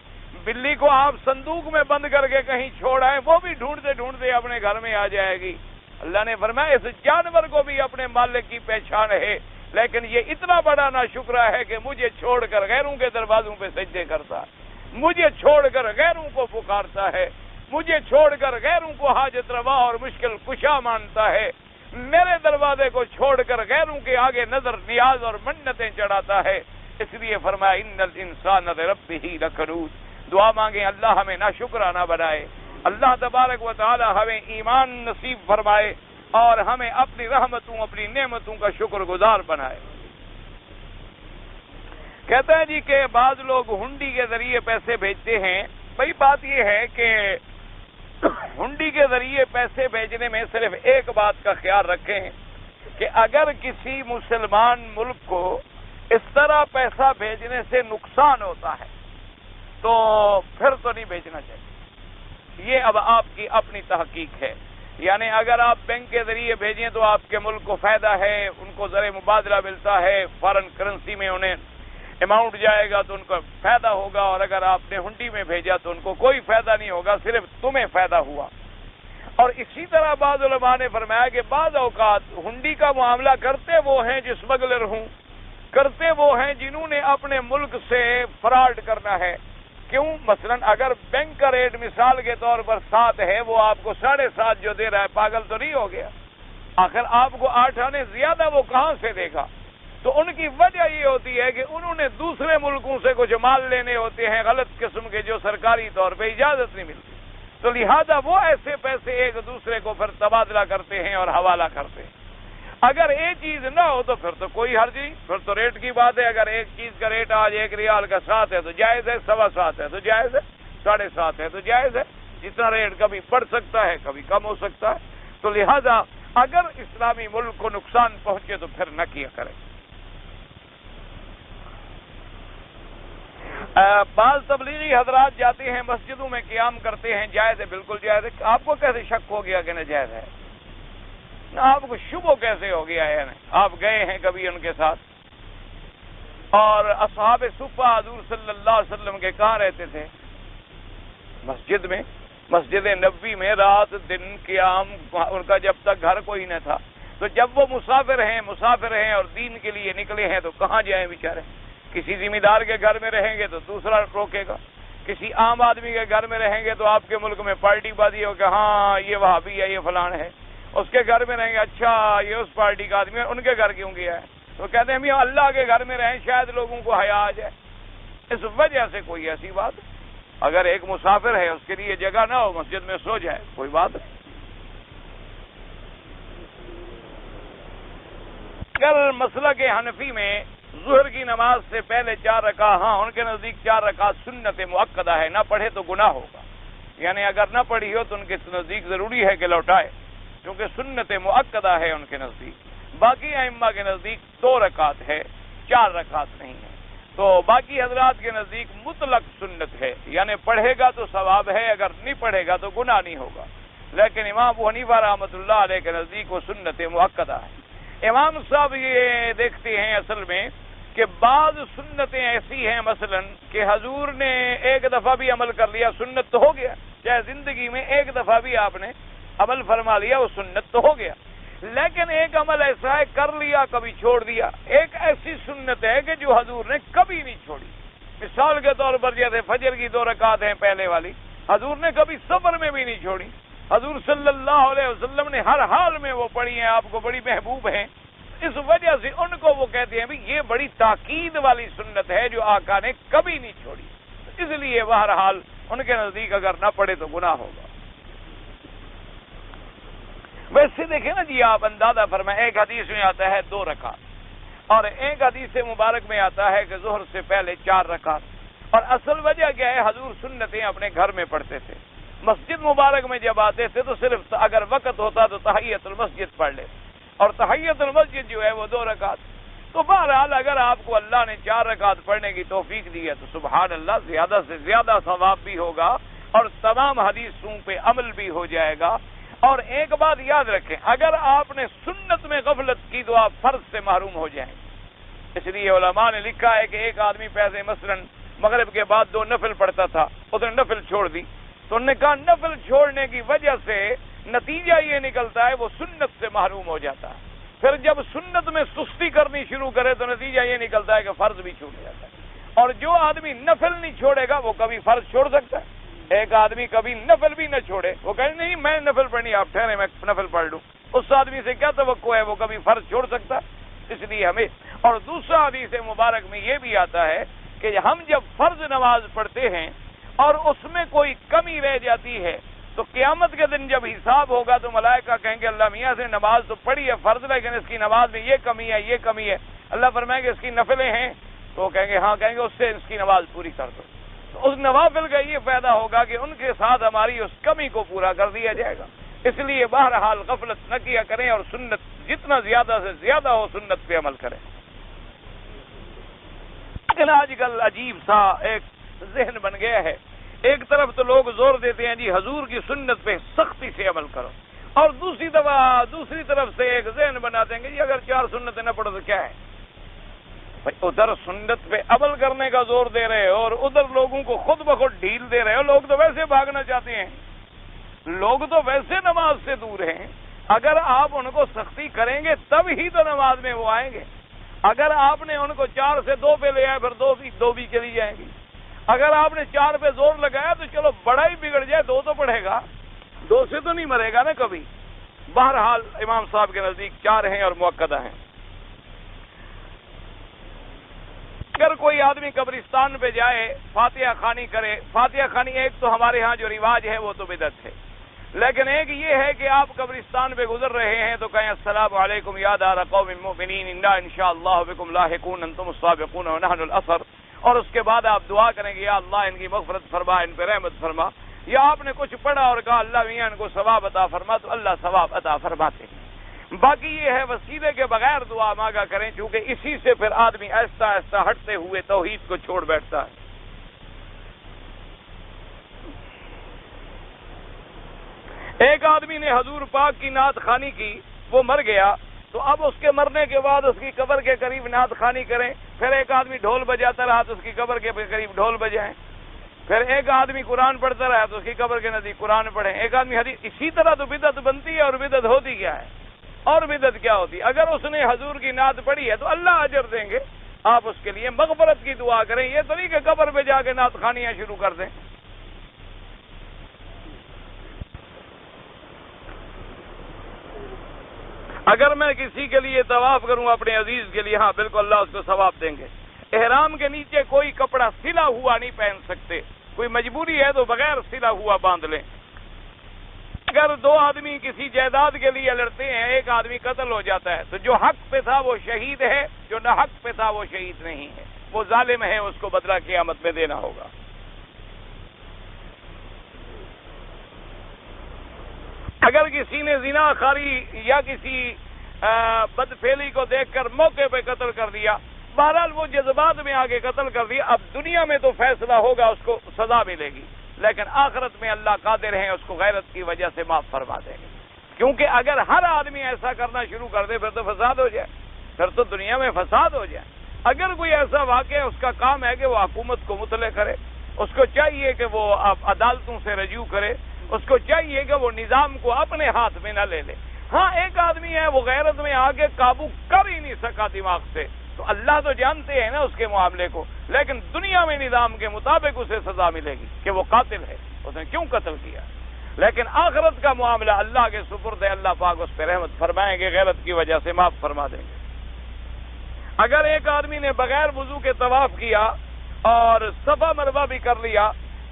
بلی کو آپ صندوق میں بند کر کے کہیں چھوڑ آئیں، وہ بھی ڈھونڈتے ڈھونڈتے اپنے گھر میں آ جائے گی. اللہ نے فرمایا اس جانور کو بھی اپنے مالک کی پہچان ہے، لیکن یہ اتنا بڑا ناشکرا ہے کہ مجھے چھوڑ کر غیروں کے دروازوں پہ سجدے کرتا ہے، مجھے چھوڑ کر غیروں کو پکارتا ہے، مجھے چھوڑ کر غیروں کو حاجت روا اور مشکل کشا مانتا ہے، میرے دروازے کو چھوڑ کر غیروں کے آگے نظر نیاز اور منتیں چڑھاتا ہے. اس لیے فرمایا ان الانسان لربہ لکنود. دعا مانگیں اللہ ہمیں ناشکرا نہ بنائے، اللہ تبارک و تعالی ہمیں ایمان نصیب فرمائے اور ہمیں اپنی رحمتوں اپنی نعمتوں کا شکر گزار بنائے. کہتے ہیں جی کہ بعض لوگ ہنڈی کے ذریعے پیسے بھیجتے ہیں. بھئی بات یہ ہے کہ ہنڈی کے ذریعے پیسے بھیجنے میں صرف ایک بات کا خیال رکھیں کہ اگر کسی مسلمان ملک کو اس طرح پیسہ بھیجنے سے نقصان ہوتا ہے تو پھر تو نہیں بھیجنا چاہیے۔ یہ اب آپ کی اپنی تحقیق ہے، یعنی اگر آپ بینک کے ذریعے بھیجیں تو آپ کے ملک کو فائدہ ہے، ان کو زر مبادلہ ملتا ہے، فارن کرنسی میں انہیں اماؤنٹ جائے گا تو ان کو فائدہ ہوگا، اور اگر آپ نے ہنڈی میں بھیجا تو ان کو کوئی فائدہ نہیں ہوگا، صرف تمہیں فائدہ ہوا۔ اور اسی طرح بعض علماء نے فرمایا کہ بعض اوقات ہنڈی کا معاملہ کرتے وہ ہیں جو اسمگلر ہوں، کرتے وہ ہیں جنہوں نے اپنے ملک سے فراڈ کرنا ہے۔ کیوں؟ مثلا اگر بینک کا ریٹ مثال کے طور پر 7 ہے، وہ آپ کو 7.5 جو دے رہا ہے، پاگل تو نہیں ہو گیا؟ آخر آپ کو 8 آنے زیادہ وہ کہاں سے دے گا؟ تو ان کی وجہ یہ ہوتی ہے کہ انہوں نے دوسرے ملکوں سے کچھ مال لینے ہوتے ہیں غلط قسم کے، جو سرکاری طور پہ اجازت نہیں ملتی، تو لہذا وہ ایسے پیسے ایک دوسرے کو پھر تبادلہ کرتے ہیں اور حوالہ کرتے ہیں۔ اگر یہ چیز نہ ہو تو پھر تو کوئی حرج نہیں، پھر تو ریٹ کی بات ہے۔ اگر ایک چیز کا ریٹ آج 1 ریال کا 7 ہے تو جائز ہے، 7.25 ہے تو جائز ہے، 7.5 ہے تو جائز ہے۔ جتنا ریٹ کبھی بڑھ سکتا ہے کبھی کم ہو سکتا ہے، تو لہذا اگر اسلامی ملک کو نقصان پہنچے تو پھر نہ کیا کرے۔ بعض تبلیغی حضرات جاتے ہیں مسجدوں میں قیام کرتے ہیں، جائز ہے، بالکل جائز ہے۔ آپ کو کیسے شک ہو گیا کہ ناجائز ہے؟ آپ کو شبہ کیسے ہو گیا ہے؟ آپ گئے ہیں کبھی ان کے ساتھ؟ اور اصحاب صفہ حضور صلی اللہ علیہ وسلم کے کہاں رہتے تھے؟ مسجد میں، مسجد نبوی میں رات دن قیام ان کا جب تک گھر کوئی نہ تھا۔ تو جب وہ مسافر ہیں اور دین کے لیے نکلے ہیں تو کہاں جائیں بیچارے؟ کسی ذمہ دار کے گھر میں رہیں گے تو دوسرا روکے گا، کسی عام آدمی کے گھر میں رہیں گے تو آپ کے ملک میں پارٹی بازی ہو کہ ہاں یہ وہابی ہے، یہ فلان ہے، اس کے گھر میں رہیں گے، اچھا یہ اس پارٹی کا آدمی ہے، ان کے گھر کیوں گیا ہے؟ تو کہتے ہیں ہم اللہ کے گھر میں رہیں، شاید لوگوں کو حیا آ جائے۔ اس وجہ سے کوئی ایسی بات، اگر ایک مسافر ہے اس کے لیے جگہ نہ ہو، مسجد میں سو جائے، کوئی بات نہیں۔ کل مسلک حنفی میں ظہر کی نماز سے پہلے 4 رکعت، ہاں ان کے نزدیک 4 رکعت سنت مؤکدہ ہے، نہ پڑھے تو گناہ ہوگا، یعنی اگر نہ پڑھی ہو تو ان کے نزدیک ضروری ہے کہ لوٹائے، کیونکہ سنت مؤکدہ ہے ان کے نزدیک۔ باقی ائمہ کے نزدیک 2 رکعت ہے، 4 رکعت نہیں ہے۔ تو باقی حضرات کے نزدیک مطلق سنت ہے، یعنی پڑھے گا تو ثواب ہے، اگر نہیں پڑھے گا تو گناہ نہیں ہوگا۔ لیکن امام ابو حنیفہ رحمۃ اللہ علیہ کے نزدیک وہ سنت مؤکدہ ہے۔ امام صاحب یہ دیکھتے ہیں اصل میں کہ بعض سنتیں ایسی ہیں مثلا کہ حضور نے ایک دفعہ بھی عمل کر لیا سنت تو ہو گیا، چاہے زندگی میں ایک دفعہ بھی آپ نے عمل فرما لیا وہ سنت تو ہو گیا، لیکن ایک عمل ایسا ہے کر لیا کبھی چھوڑ دیا، ایک ایسی سنت ہے کہ جو حضور نے کبھی نہیں چھوڑی۔ مثال کے طور پر جیسے فجر کی 2 رکعت ہیں پہلے والی، حضور نے کبھی سفر میں بھی نہیں چھوڑی، حضور صلی اللہ علیہ وسلم نے ہر حال میں وہ پڑھی ہیں، آپ کو بڑی محبوب ہیں، اس وجہ سے ان کو وہ کہتے ہیں بھی یہ بڑی تاکید والی سنت ہے جو آقا نے کبھی نہیں چھوڑی، اس لیے بہرحال ان کے نزدیک اگر نہ پڑھے تو گناہ ہوگا۔ ویسے دیکھیں نا جی، آپ اندازہ فرمائیں، ایک حدیث میں آتا ہے 2 رکعت اور ایک حدیث مبارک میں آتا ہے کہ ظہر سے پہلے 4 رکعت، اور اصل وجہ کیا ہے؟ حضور سنتیں اپنے گھر میں پڑھتے تھے، مسجد مبارک میں جب آتے تھے تو صرف اگر وقت ہوتا تو تحیت المسجد پڑھ لیتے، اور تحیت المسجد جو ہے وہ 2 رکعت۔ تو بہرحال اگر آپ کو اللہ نے 4 رکعت پڑھنے کی توفیق دی ہے تو سبحان اللہ، زیادہ سے زیادہ ثواب بھی ہوگا اور تمام حدیثوں پہ عمل بھی ہو جائے گا۔ اور ایک بات یاد رکھیں، اگر آپ نے سنت میں غفلت کی تو آپ فرض سے محروم ہو جائیں۔ اس لیے علماء نے لکھا ہے کہ ایک آدمی پیسے مثلا مغرب کے بعد 2 نفل پڑھتا تھا، اس نے نفل چھوڑ دی، تو انہوں نے کہا نفل چھوڑنے کی وجہ سے نتیجہ یہ نکلتا ہے وہ سنت سے محروم ہو جاتا ہے، پھر جب سنت میں سستی کرنی شروع کرے تو نتیجہ یہ نکلتا ہے کہ فرض بھی چھوٹ جاتا ہے۔ اور جو آدمی نفل نہیں چھوڑے گا وہ کبھی فرض چھوڑ سکتا ہے؟ ایک آدمی کبھی نفل بھی نہ چھوڑے، وہ کہے نہیں میں نفل پڑھنی، آپ ٹھہرے میں نفل پڑھ لوں، اس آدمی سے کیا توقع ہے وہ کبھی فرض چھوڑ سکتا ہے؟ اس لیے ہمیں، اور دوسرا حدیث مبارک میں یہ بھی آتا ہے کہ ہم جب فرض نماز پڑھتے ہیں اور اس میں کوئی کمی رہ جاتی ہے تو قیامت کے دن جب حساب ہوگا تو ملائکہ کہیں گے اللہ میاں سے نماز تو پڑھی ہے فرض، لیکن اس کی نماز میں یہ کمی ہے، یہ کمی ہے، اللہ فرمائیں گے اس کی نفلیں ہیں، تو وہ کہیں گے ہاں، کہیں گے اس سے اس کی نماز پوری کر دو۔ تو اس نوافل کا یہ فائدہ ہوگا کہ ان کے ساتھ ہماری اس کمی کو پورا کر دیا جائے گا۔ اس لیے بہرحال غفلت نہ کیا کریں اور سنت جتنا زیادہ سے زیادہ ہو سنت پہ عمل کریں۔ لیکن آج کل عجیب سا ایک ذہن بن گیا ہے، ایک طرف تو لوگ زور دیتے ہیں جی حضور کی سنت پہ سختی سے عمل کرو، اور دوسری طرف سے ایک ذہن بناتے ہیں کہ جی اگر 4 سنتیں نہ پڑھو تو کیا ہے؟ ادھر سنت پہ عمل کرنے کا زور دے رہے ہو اور ادھر لوگوں کو خود بخود ڈھیل دے رہے ہو. لوگ تو ویسے بھاگنا چاہتے ہیں، لوگ تو ویسے نماز سے دور ہیں. اگر آپ ان کو سختی کریں گے تب ہی تو نماز میں وہ آئیں گے. اگر آپ نے ان کو 4 سے 2 پہ لے آئے پھر 2 بھی چلی جائیں گی. اگر آپ نے 4 پہ زور لگایا تو چلو بڑا ہی بگڑ جائے 2 تو پڑھے گا، 2 سے تو نہیں مرے گا نا کبھی. بہرحال امام صاحب کے نزدیک 4 ہیں اور مؤکدہ ہیں. اگر کوئی آدمی قبرستان پہ جائے فاتحہ خوانی کرے، فاتحہ خوانی ایک تو ہمارے ہاں جو رواج ہے وہ تو بدعت ہے، لیکن ایک یہ ہے کہ آپ قبرستان پہ گزر رہے ہیں تو کہیں السلام علیکم یا دار قوم المؤمنین انا انشاءاللہ بکم لاحقون انتم السابقون ونحن الاثر، اور اس کے بعد آپ دعا کریں گے یا اللہ ان کی مغفرت فرما، ان پہ رحمت فرما. یا آپ نے کچھ پڑھا اور کہا اللہ میاں ان کو ثواب عطا فرما تو اللہ ثواب عطا فرماتے ہیں. باقی یہ ہے وسیلے کے بغیر دعا مانگا کریں، چونکہ اسی سے پھر آدمی آہستہ آہستہ ہٹتے ہوئے توحید کو چھوڑ بیٹھتا ہے. ایک آدمی نے حضور پاک کی نعت خوانی کی، وہ مر گیا، تو اب اس کے مرنے کے بعد اس کی قبر کے قریب نعت خوانی کریں. پھر ایک آدمی ڈھول بجاتا رہا تو اس کی قبر کے قریب ڈھول بجائیں. پھر ایک آدمی قرآن پڑھتا رہا تو اس کی قبر کے نزدیک قرآن پڑھیں. ایک آدمی حدیث. اسی طرح تو بدعت بنتی ہے. اور بدعت ہوتی کیا ہے؟ اور بدعت کیا ہوتی؟ اگر اس نے حضور کی نعت پڑھی ہے تو اللہ اجر دیں گے، آپ اس کے لیے مغفرت کی دعا کریں. یہ تو نہیں کہ قبر پہ جا کے نعت خوانیاں شروع کر دیں. اگر میں کسی کے لیے طواف کروں اپنے عزیز کے لیے، ہاں بالکل اللہ اس کو ثواب دیں گے. احرام کے نیچے کوئی کپڑا سلا ہوا نہیں پہن سکتے، کوئی مجبوری ہے تو بغیر سلا ہوا باندھ لیں. اگر 2 آدمی کسی جائیداد کے لیے لڑتے ہیں، ایک آدمی قتل ہو جاتا ہے تو جو حق پہ تھا وہ شہید ہے، جو نہ حق پہ تھا وہ شہید نہیں ہے، وہ ظالم ہے، اس کو بدلہ قیامت میں دینا ہوگا. اگر کسی نے زنا خاری یا کسی بدفعلی کو دیکھ کر موقع پہ قتل کر دیا، بہرحال وہ جذبات میں آگے قتل کر دیا، اب دنیا میں تو فیصلہ ہوگا، اس کو سزا ملے گی، لیکن آخرت میں اللہ قادر ہیں اس کو غیرت کی وجہ سے معاف فرما دیں گے. کیونکہ اگر ہر آدمی ایسا کرنا شروع کر دے پھر تو فساد ہو جائے، پھر تو دنیا میں فساد ہو جائے. اگر کوئی ایسا واقعہ اس کا کام ہے کہ وہ حکومت کو مطلع کرے، اس کو چاہیے کہ وہ عدالتوں سے رجوع کرے، اس کو چاہیے کہ وہ نظام کو اپنے ہاتھ میں نہ لے لے. ہاں ایک آدمی ہے وہ غیرت میں آگے قابو کر ہی نہیں سکا دماغ سے، تو اللہ تو جانتے ہیں نا اس کے معاملے کو، لیکن دنیا میں نظام کے مطابق اسے سزا ملے گی کہ وہ قاتل ہے، اس نے کیوں قتل کیا. لیکن آخرت کا معاملہ اللہ کے سپرد ہے، اللہ پاک اس پہ رحمت فرمائیں گے، غیرت کی وجہ سے معاف فرما دیں گے. اگر ایک آدمی نے بغیر وضو کے طواف کیا اور صفا مروہ بھی کر لیا،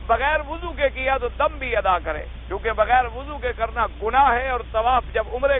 بغیر وضو کے کیا تو دم بھی ادا کرے، کیونکہ بغیر وضو کے کرنا گناہ ہے، اور طواف جب عمرے